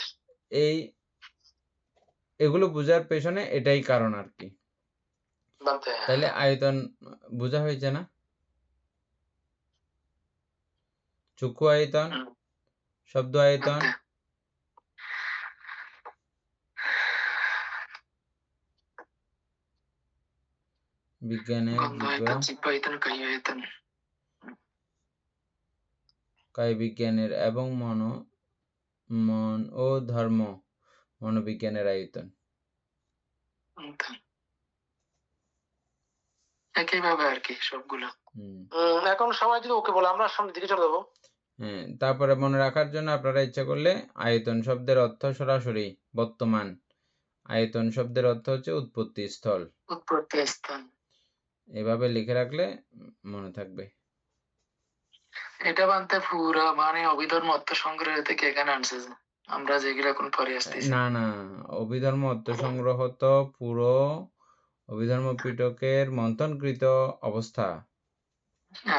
এগুলো বোঝার পেছনে এটাই কারণ আর কি। বলতে তাইলে আয়তন বোঝা হয়েছে না? চক্ষু আয়তন, শব্দ আয়তন, বিজ্ঞানের কায় বিজ্ঞানের এবং মন ও ধর্ম মনোবিজ্ঞানের আয়তন একইভাবে আর কি সবগুলো। এখন সবাই যদি ওকে বলে আমরা সামনের দিকে চলে যাবো। হ্যাঁ, তারপরে মনে রাখার জন্য আপনারা ইচ্ছা করলে আয়তন শব্দের অর্থ সরাসরি বর্তমান, আয়তন শব্দের অর্থ হচ্ছে উৎপত্তি স্থল, এভাবে লিখে রাখলে মনে থাকবে। এটা বানতে পুরো মানে অভিধর্ম অর্থ সংগ্রহ থেকে এখানে আনছে যে আমরা যেগুলো এখন পরে আসতেছি। না, অভিধর্ম অর্থ সংগ্রহ তো পুরো অভিধর্ম পিটকের মন্থনকৃত অবস্থা,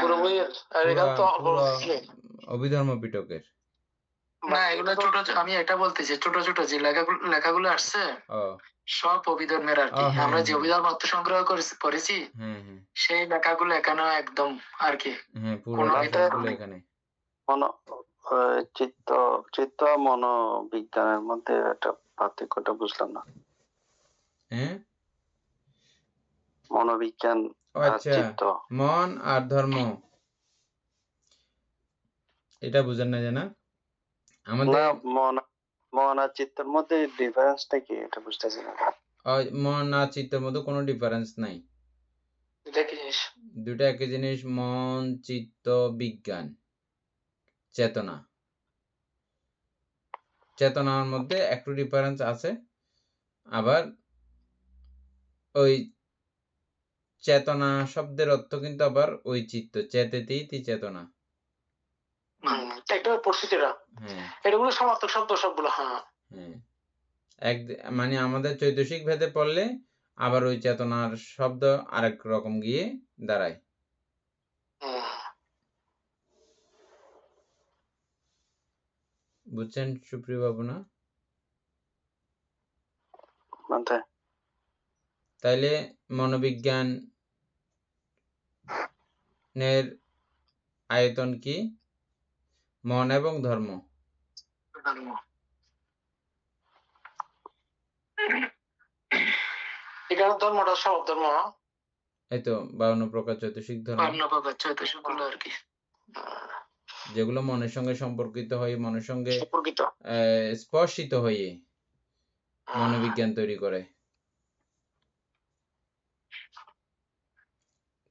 পুরো বইয়ের, আর এখানে তো অল্প পুরো ছিল। অভিধর্ম পিটকের না, এগুলো ছোট, আমি এটা বলতেছি ছোট যে লেখাগুলো আসছে সব অভিধর্মের আর কি। আমরা যে অভিধর্ম অর্থ সংগ্রহ করেছি সেই লেখাগুলো এখানে একদম আর কি। হ্যাঁ, পুরো লেখাগুলো এখানে। চিত্ত মনোবিজ্ঞানের মধ্যে একটা পার্থক্যটা বুঝলাম না। হ্যাঁ, মনোবিজ্ঞান আর আচ্ছা, চিত্ত, মন আর ধর্ম এটা বুঝেন না জানা আমাদের। মন আর চিত্তের মধ্যে ডিফারেন্সটা কি এটা বুঝতেছি না। মন আর চিত্তের মধ্যে কোনো ডিফারেন্স নাই, দুটো একই জিনিস। মন, চিত্ত, বিজ্ঞান, চেতনার মধ্যে একটু ডিফারেন্স আছে। আবার ওই চেতনা শব্দের অর্থ কিন্তু আবার ওই চিত্ত, চেতেতি চেতনা। একটা পরিস্থিতিটা, হ্যাঁ, এগুলো সমার্থক শব্দ সবগুলো। হ্যাঁ, মানে আমাদের চৈতসিক ভেদে পড়লে আবার ওই চেতনার শব্দ আরেক রকম গিয়ে দাঁড়ায়। বুঝছেন সুপ্রিয় বাবু? না তাইলে মনোবিজ্ঞানের আয়তন কি? মন এবং ধর্ম। এখানে ধর্মটা সব ধর্ম, এই তো 52 প্রকার চৈতসিক ধর্ম, 52 প্রকার চৈতসিক গুলো আর কি, যেগুলো মনের সঙ্গে সম্পর্কিত হয়ে, মনের সঙ্গে স্পর্শিত হয়ে মনোবিজ্ঞান তৈরি করে।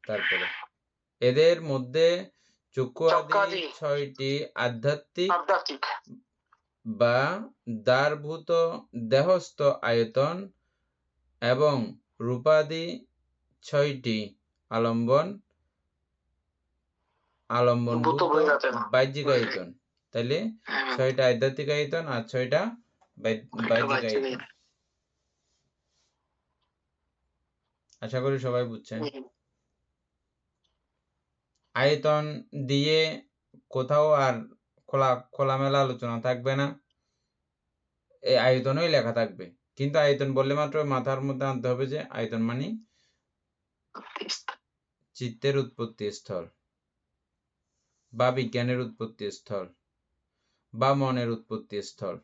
তারপরে এদের মধ্যে চক্ষু আদি 6টি আধ্যাত্মিক বা দ্বারভূত দেহস্থ আয়তন এবং রূপাদি 6টি আলম্বনভূত বাহ্যিক আয়তন। তাইলে 6টা আধ্যাত্মিক আয়তন আর 6টা বাহ্যিক আয়তন। আশা করি সবাই বুঝছেন। আয়তন দিয়ে কোথাও আর খোলামেলা আলোচনা থাকবে না, এই আয়তনই লেখা থাকবে। কিন্তু আয়তন বললে মাত্র মাথার মধ্যে আনতে হবে যে আয়তন মানে চিত্তের উৎপত্তি স্থল বা বিজ্ঞানের উৎপত্তি স্থল বা মনের উৎপত্তি স্থল।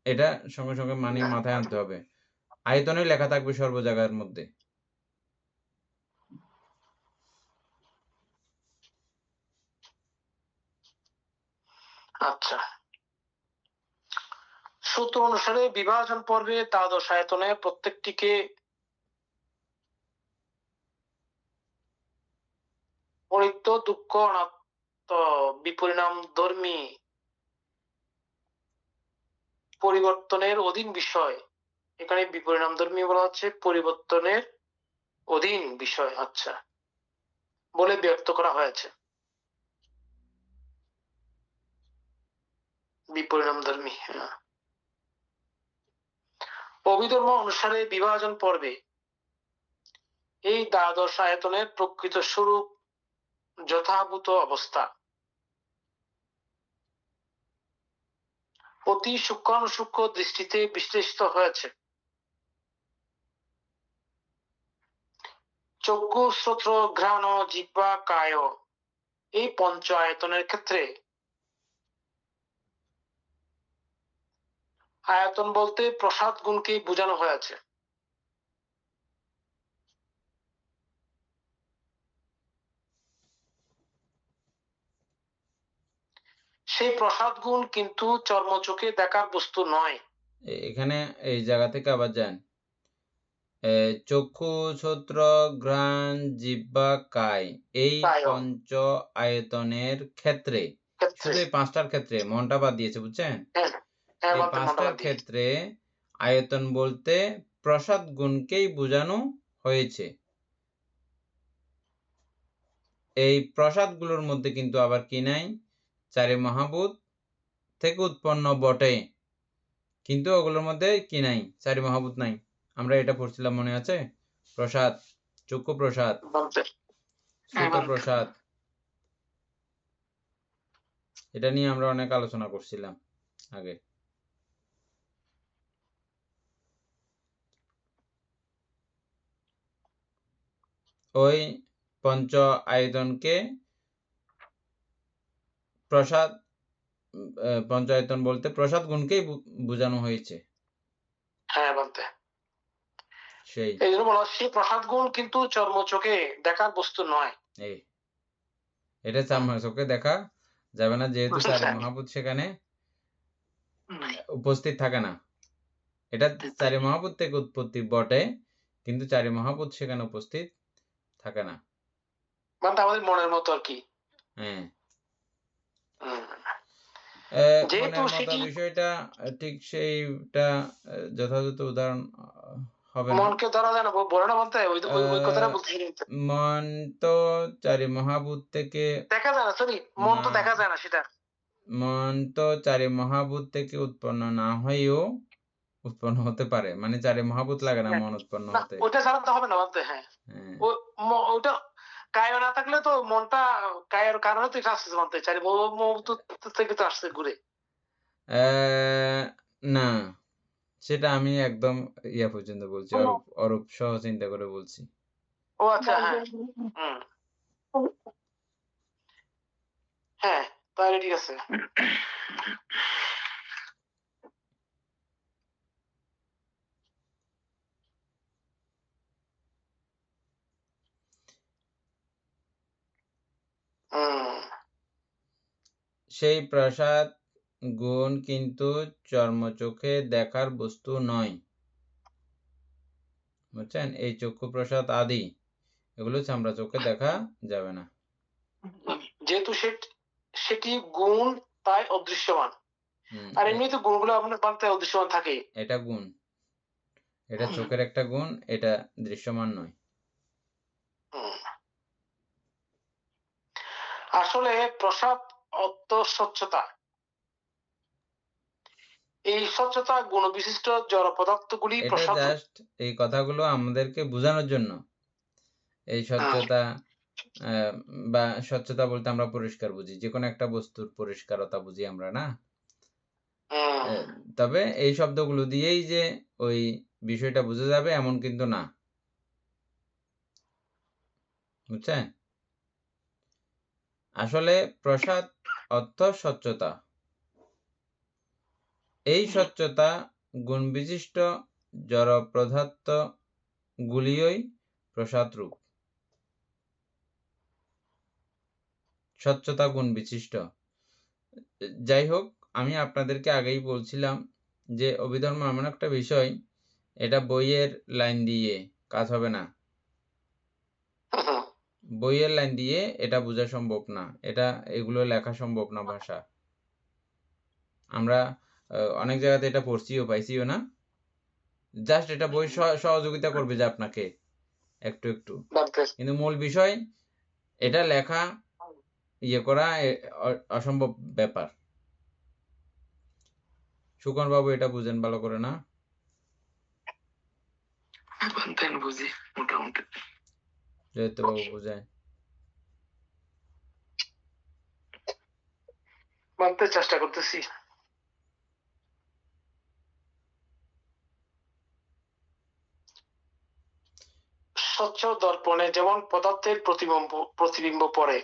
এটা সঙ্গে সঙ্গে মানে মাথায় আনতে হবে। আয়তনই লেখা থাকবে সর্ব জায়গার মধ্যে। আচ্ছা, সূত্র অনুসারে বিভাজন পর্বে দ্বাদশ আয়তনে প্রত্যেকটিকে অনিত্য, দুঃখ, অনাত্ম, বিপরিণাম ধর্মী পরিবর্তনের অধীন বিষয়। এখানে বিপরিণামধর্মী বলা হচ্ছে পরিবর্তনের অধীন বিষয়, আচ্ছা, বলে ব্যক্ত করা হয়েছে। বিপরিণামধর্মী, হ্যাঁ। অভিধর্ম অনুসারে বিভাজন পর্বে এই দ্বাদশ আয়তনের প্রকৃত স্বরূপ যথাভূত অবস্থা অতি সূক্ষ্মাণুসূক্ষ্ম দৃষ্টিতে বিশ্লেষিত হয়েছে। চক্ষু, শ্রোত্র, ঘ্রাণ, জিহ্বা, কায় এই পঞ্চ আয়তনের ক্ষেত্রে আয়তন বলতে প্রসাদ গুণকে বোঝানো হয়েছে। সেই প্রসাদ গুণ কিন্তু চর্মচোখে দেখার বস্তু নয়। এখানে এই জায়গা থেকে আবার যান। চক্ষু, শ্রোত্র, ঘ্রাণ, জিহ্বা, কায় এই কায়। পঞ্চ আয়তনের ক্ষেত্রে, ক্ষেত্রে, শুধু এই পাঁচটার ক্ষেত্রে, মনটা বাদ দিয়েছে, বুঝছেন? হ্যাঁ, হ্যাঁ, এই বলতে পাঁচটার মোটামুটি। ক্ষেত্রে আয়তন বলতে প্রসাদ গুণকেই বোঝানো হয়েছে। এই প্রসাদগুলোর মধ্যে কিন্তু আবার কি নাই? চারি মহাভূত থেকে উৎপন্ন বটে, কিন্তু ওগুলোর মধ্যে কি নাই? চারি মহাভূত নাই। আমরা এটা পড়ছিলাম, মনে আছে? প্রসাদ, চক্ষু প্রসাদ, বলতে, শ্রোত প্রসাদ, এটা নিয়ে আমরা অনেক আলোচনা করছিলাম আগে। ওই পঞ্চ আয়তনকে প্রসাদ, পঞ্চায়তন বলতে প্রসাদ গুণকেই বোঝানো হয়েছে। হ্যাঁ, বলতে সেই এই জন্য বলা হচ্ছে প্রসাদ গুণ কিন্তু চর্মচোখে দেখার বস্তু নয়। এটা চোখে দেখা যাবে না, যেহেতু চারি মহাভূত সেখানে উপস্থিত থাকে না। এটা চারি মহাভূত থেকে উৎপত্তি বটে, কিন্তু চারি মহাভূত সেখানে উপস্থিত থাকে না, মানে আমাদের মনের মতো আর কি। হ্যাঁ। যেহেতু মনের মতো সেটি বিষয়টা ঠিক সেইটা যথাযথ উদাহরণ হবে না। মনকে ধরা যায় না, বলে না বলতে, ওই কথাটা বলতে। মন তো চারি মহাভূত থেকে দেখা যায় না, সরি, মন তো দেখা যায় না সেটা। মন তো চারি মহাভূত থেকে উৎপন্ন না হয়েও উৎপন্ন হতে পারে, মানে চারি মহাভূত লাগে না মন উৎপন্ন না, হতে। ওইটা ছাড়া তো হবে না বলতে, হ্যাঁ। ওইটা কায় না থাকলে তো মনটা কায়ের কারণে তো এটা আসছে বলতে, চারি মহাভূত থেকে তো আসছে ঘুরে। না, সেটা আমি একদম ইয়া পর্যন্ত বলছি, অরূপ সহ চিন্তা করে বলছি। ও আচ্ছা, হ্যাঁ, হ্যাঁ, তাহলে ঠিক আছে। সেই প্রসাদ গুণ কিন্তু চর্মচোখে দেখার বস্তু নয়, বুঝছেন? এই চক্ষু প্রসাদ আদি এগুলো চামড়া চোখে দেখা যাবে না, যেহেতু সেটি গুণ, তাই অদৃশ্যমান। আর এমনি তো গুণগুলো আপনার বাড়তে অদৃশ্যমান থাকে। এটা গুণ, এটা চোখের একটা গুণ, এটা দৃশ্যমান নয়। আসলে প্রসাদ অর্থ স্বচ্ছতা। এই স্বচ্ছতা গুণ বিশিষ্ট জড় পদার্থগুলি প্রসাদ। জাস্ট এই কথাগুলো আমাদেরকে বোঝানোর জন্য। এই স্বচ্ছতা বা স্বচ্ছতা বলতে আমরা পরিষ্কার বুঝি, যে কোনো একটা বস্তুর পরিষ্কারতা বুঝি আমরা, না? তবে এই শব্দগুলো দিয়েই যে ওই বিষয়টা বোঝা যাবে এমন কিন্তু না, বুঝছেন? আসলে প্রসাদ অর্থ স্বচ্ছতা। এই স্বচ্ছতা গুণ বিশিষ্ট জড় পদার্থ গুলিই প্রসাদ রূপ। স্বচ্ছতা গুণ বিশিষ্ট। যাই হোক, আমি আপনাদেরকে আগেই বলছিলাম যে অভিধর্ম এমন একটা বিষয়, এটা বইয়ের লাইন দিয়ে কাজ হবে না। বইয়ের লাইন দিয়ে এটা বোঝা সম্ভব না, এগুলো লেখা সম্ভব না ভাষা। আমরা অনেক জায়গাতে এটা পড়ছিও পাইছিও না, জাস্ট এটা বই সহযোগিতা করবে যে আপনাকে একটু একটু, জানতেছি। কিন্তু মূল বিষয় এটা লেখা ইয়ে করা অসম্ভব ব্যাপার। সুকন বাবু এটা বুঝেন ভালো করে না? বানতেন বুঝি মোটামুটি। জয়িত বাবু বুঝায়। মানতে চেষ্টা করতেছি। স্বচ্ছ দর্পণে যেমন পদার্থের প্রতিবিম্ব পড়ে,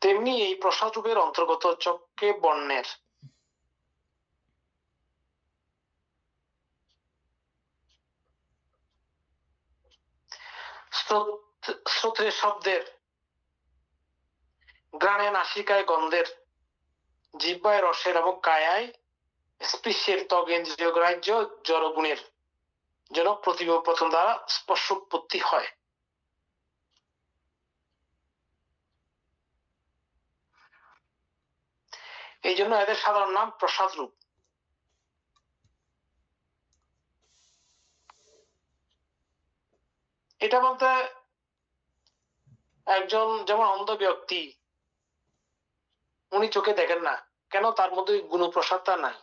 তেমনি এই প্রসাদ রূপের অন্তর্গত চক্ষে বর্ণের শ্রোত্রে শব্দের, ঘ্রাণে নাসিকায় গন্ধের, জিহ্বায় রসের এবং কায়ায় স্পর্শের, ত্বকেন্দ্রিয় গ্রাহ্য জড়গুণের যেন প্রতিবিম্ব প্রথম দ্বারা স্পর্শ উৎপত্তি হয়। এই জন্য এদের সাধারণ নাম প্রসাদ রূপ। এটা বলতে একজন যেমন অন্ধ ব্যক্তি, উনি চোখে দেখেন না, কেন? তার মধ্যে গুণপ্রসাদটা নাই,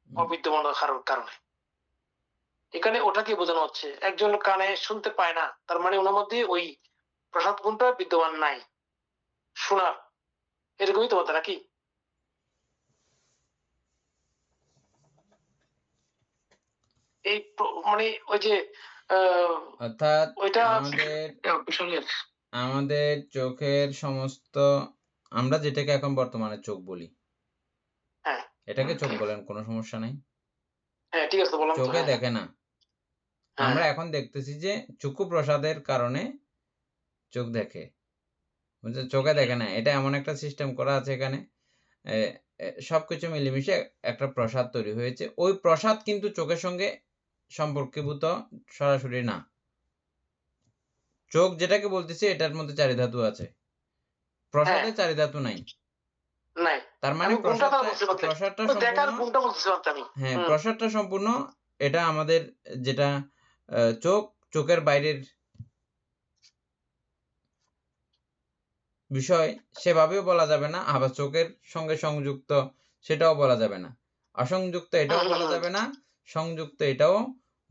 অবিদ্যমান কারণে। এখানে ওটাকে বোঝানো হচ্ছে, একজন কানে শুনতে পায় না, তার মানে ওনার মধ্যে ওই প্রসাদ গুণটা বিদ্যমান নাই, শোনার। এরকমই তো কথা নাকি? এই মানে ওই যে অর্থাৎ ওইটা আমাদের চোখের সমস্ত, আমরা যেটাকে এখন বর্তমানে চোখ বলি, হ্যাঁ, এটাকে চোখ বলেন, কোনো সমস্যা নাই। হ্যাঁ ঠিক আছে, বললাম তো। চোখে হ্যাঁ, দেখে না, আমরা এখন দেখতেছি যে চক্ষু প্রসাদের কারণে চোখ দেখে, বুঝছেন? চোখে দেখে না, এটা এমন একটা সিস্টেম করা আছে এখানে, সবকিছু মিলেমিশে একটা প্রসাদ তৈরি হয়েছে। ওই প্রসাদ কিন্তু চোখের সঙ্গে সম্পর্কীভূত সরাসরি না। চোখ যেটাকে বলতেছে এটার মধ্যে চারি ধাতু আছে, প্রসাদে চারি ধাতু নাই। নাই, তার মানে প্রসাদটা দেখার সম্পূর্ণ, গুণটা বলতে আমি। হ্যাঁ প্রসাদটা সম্পূর্ণ, এটা আমাদের যেটা চোখের বাইরের বিষয় সেভাবেও বলা যাবে না, আবার চোখের সঙ্গে সংযুক্ত সেটাও বলা যাবে না, অসংযুক্ত এটাও বলা যাবে না, সংযুক্ত এটাও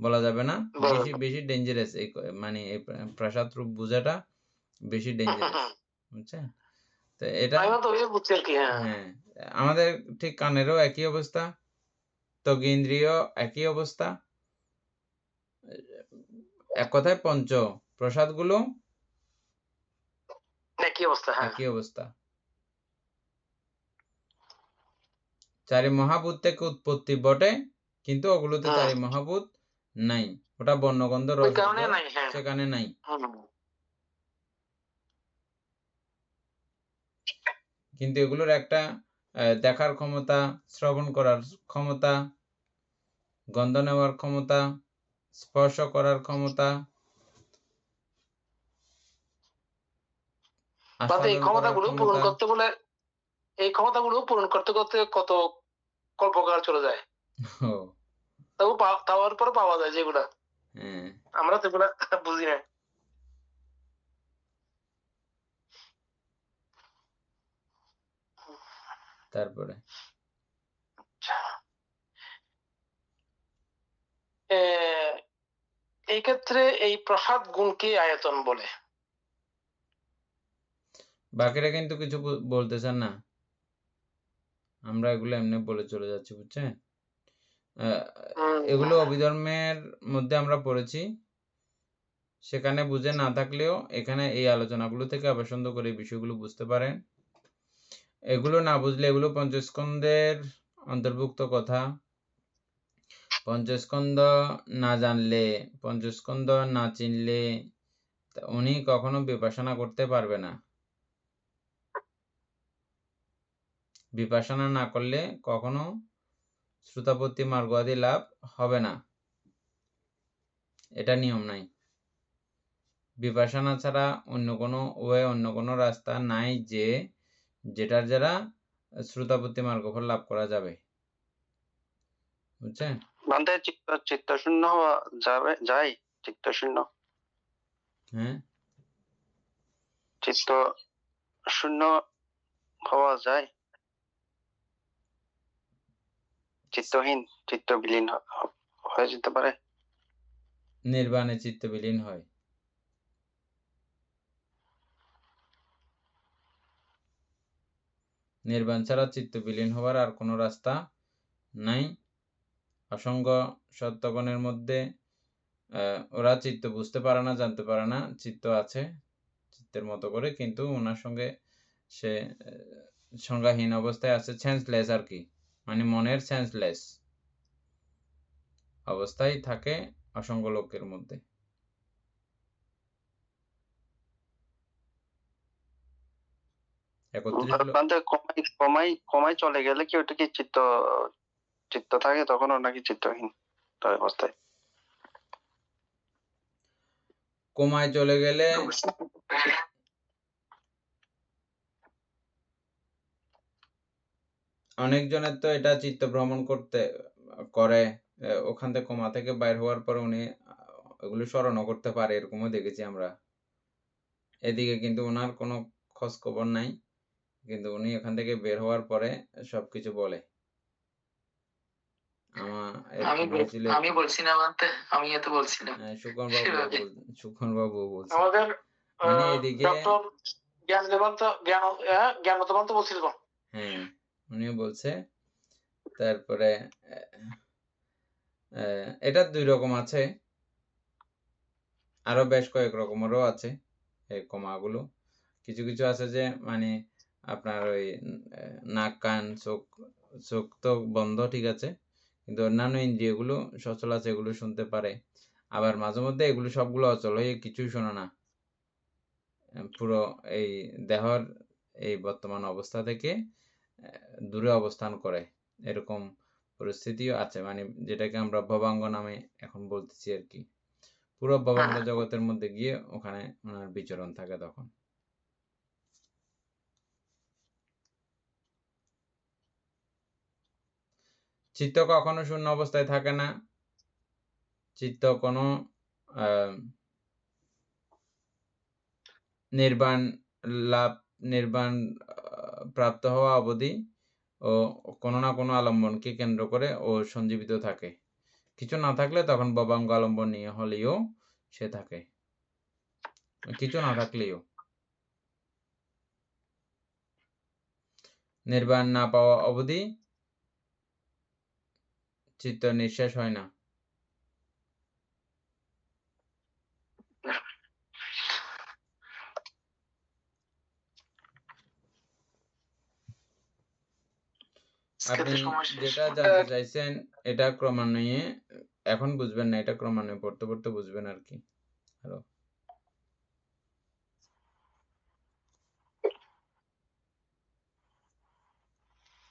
বলা যাবে না। বেশি বেশি ডেঞ্জারাস এই, মানে এই প্রসাদ রূপ বোঝাটা বেশি ডেঞ্জারাস, বুঝছেন? তো এটা হ্যাঁ, আমাদের ঠিক কানেরও একই অবস্থা, ত্বগেন্দ্রিয় একই অবস্থা, এক কথায় পঞ্চ প্রসাদগুলো একই অবস্থা। চারি মহাভূত থেকে উৎপত্তি বটে, কিন্তু ওগুলোতে চারি মহাভূত নাই, ওটা বর্ণগন্ধ রস সেখানে নাই। কিন্তু এগুলোর একটা দেখার ক্ষমতা, শ্রবণ করার ক্ষমতা, গন্ধ নেওয়ার ক্ষমতা, স্পর্শ করার ক্ষমতা, এই ক্ষমতাগুলো পূরণ করতে করতে কত কল্পকাল চলে যায়, তবু পাওয়ার পর পাওয়া যায় যেগুলা, আমরা তো এগুলা বুঝি না। তারপরে এই ক্ষেত্রে এই প্রসাদ গুণকে আয়তন বলে। বাকিরা কিন্তু কিছু বলতেছেন না, আমরা এগুলো এমনি বলে চলে যাচ্ছি, বুঝছেন? এগুলো অভিধর্মের মধ্যে আমরা পড়েছি, সেখানে বুঝে না থাকলেও এখানে এই আলোচনাগুলো থেকে আবেশন করে এই বিষয়গুলো বুঝতে পারেন। এগুলো না বুঝলে, এগুলো পঞ্চস্কন্ধের অন্তর্ভুক্ত কথা, পঞ্চস্কন্ধ না জানলে, পঞ্চস্কন্ধ না চিনলে উনি কখনো বিপাসনা করতে পারবে না। বিপাসনা না করলে কখনো শ্রুতাপত্তি মার্গ আদি লাভ হবে না, এটা নিয়ম নাই। বিপাসনা ছাড়া অন্য কোনো ওয়ে, অন্য কোনো রাস্তা নাই যে যেটার দ্বারা শ্রোতাপত্তি মার্গফল লাভ করা যাবে। বুঝছেন? বান্ধে চিত্ত শূন্য হওয়া যায় চিত্ত শূন্য হ্যাঁ, চিত্ত শূন্য হওয়া যায়, চিত্তহীন চিত্ত বিলীন হয়ে যেতে পারে। নির্বাণে চিত্ত বিলীন হয়। নির্বাণ ছাড়া চিত্ত বিলীন হওয়ার আর কোনো রাস্তা নাই। অসংখ্য সত্যগণের মধ্যে ওরা চিত্ত বুঝতে পারে না, জানতে পারে না চিত্ত আছে চিত্তের মতো করে, কিন্তু ওনার সঙ্গে সে সংজ্ঞাহীন অবস্থায় আছে, সেন্সলেস আর কি, মানে মনের সেন্সলেস অবস্থায় থাকে অসংখ্য লোকের মধ্যে। বান্ধে কমাই চলে গেলে কি ওটা কি চিত্ত থাকে তখন নাকি চিত্তহীন অবস্থায়? কোমায় চলে গেলে অনেকজনের তো এটা চিত্ত ভ্রমণ করে ওখান থেকে কোমা থেকে বাইর হওয়ার পর উনি ওগুলো স্মরণও করতে পারে, এরকমও দেখেছি আমরা। এদিকে কিন্তু ওনার কোনো খোঁজ খবর নাই, কিন্তু উনি এখান থেকে বের হওয়ার পরে সবকিছু বলে। আমি বলছি না, আমি এত বলছি না, সুখন বাবু বলছে। আমাদের মানে এদিকে জ্ঞানতবন্ত বলছিল। হ্যাঁ, উনিও বলছে। তারপরে এটা 2 রকম আছে, আরো বেশ কয়েক রকমেরও আছে এই কমাগুলো। কিছু কিছু আছে যে মানে আপনার ওই নাক কান চোখ তো বন্ধ, ঠিক আছে, কিন্তু অন্যান্য ইন্দ্রিয়গুলো সচল আছে, এগুলো শুনতে পারে। আবার মাঝে মধ্যে এগুলো সবগুলো অচল হয়ে কিছুই শোনে না, পুরো এই দেহর এই বর্তমান অবস্থা থেকে দূরে অবস্থান করে, এরকম পরিস্থিতিও আছে, মানে যেটাকে আমরা ভবাঙ্গ নামে এখন বলতেছি আর কি। পুরো ভবাঙ্গ জগতের মধ্যে গিয়ে ওখানে ওনার বিচরণ থাকে তখন। চিত্ত কখনো শূন্য অবস্থায় থাকে না। চিত্ত কোনো নির্বাণ প্রাপ্ত হওয়া অবধি ও কোনো না কোনো আলম্বনকে কেন্দ্র করে ও সঞ্জীবিত থাকে। কিছু না থাকলে তখন ভবাঙ্গ আলম্বন নিয়ে হলেও সে থাকে, কিছু না থাকলেও। নির্বাণ না পাওয়া অবধি চিত্ত নিঃশেষ হয় না। আপনি যেটা জানতে চাইছেন এটা ক্রমান্বয়ে এখন বুঝবেন না, এটা ক্রমান্বয়ে পড়তে পড়তে বুঝবেন আর কি। আরো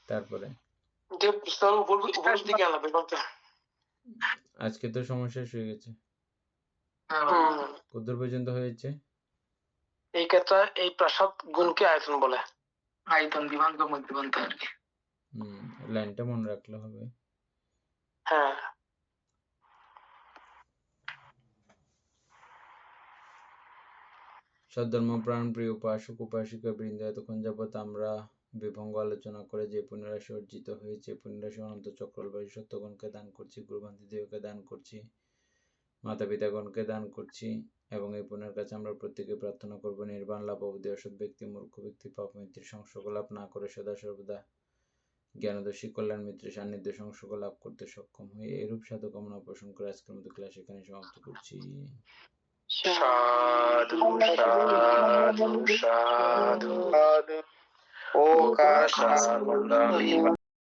তারপরে আজকে তো সময় শেষ হয়ে গেছে। কত পর্যন্ত হয়েছে? এই কথা এই প্রাসাদ গুণকে আয়তন বলে, আয়তন দিবাঙ্গ মধ্যবন্ত আর কি। লাইনটা মনে রাখলে হবে। হ্যাঁ, সদ্ধর্ম প্রাণ প্রিয় উপাসক উপাসিকা বৃন্দ, এতক্ষণ যাবৎ আমরা বিভঙ্গ আলোচনা করে যে পুনরাশি অর্জিত হয়েছে, পুনরাশি অনন্ত চক্রবাসী সত্যগণকে দান করছি, গুরুবান্ধী দেবকে দান করছি, মাতা পিতাগণকে দান করছি, এবং এই পুণ্যের কাছে আমরা প্রত্যেকে প্রার্থনা করব নির্বাণ লাভ অবধি অসৎ ব্যক্তি মূর্খ ব্যক্তি পাপ মিত্রের সংসর্গ লাভ না করে সদা সর্বদা জ্ঞানদর্শী কল্যাণ মিত্রের সান্নিধ্য সংসর্গ লাভ করতে সক্ষম হয়ে এরূপ সাধু কামনা পোষণ করে আজকের মতো ক্লাস এখানে সমাপ্ত করছি। সাধু সাধু সাধু ও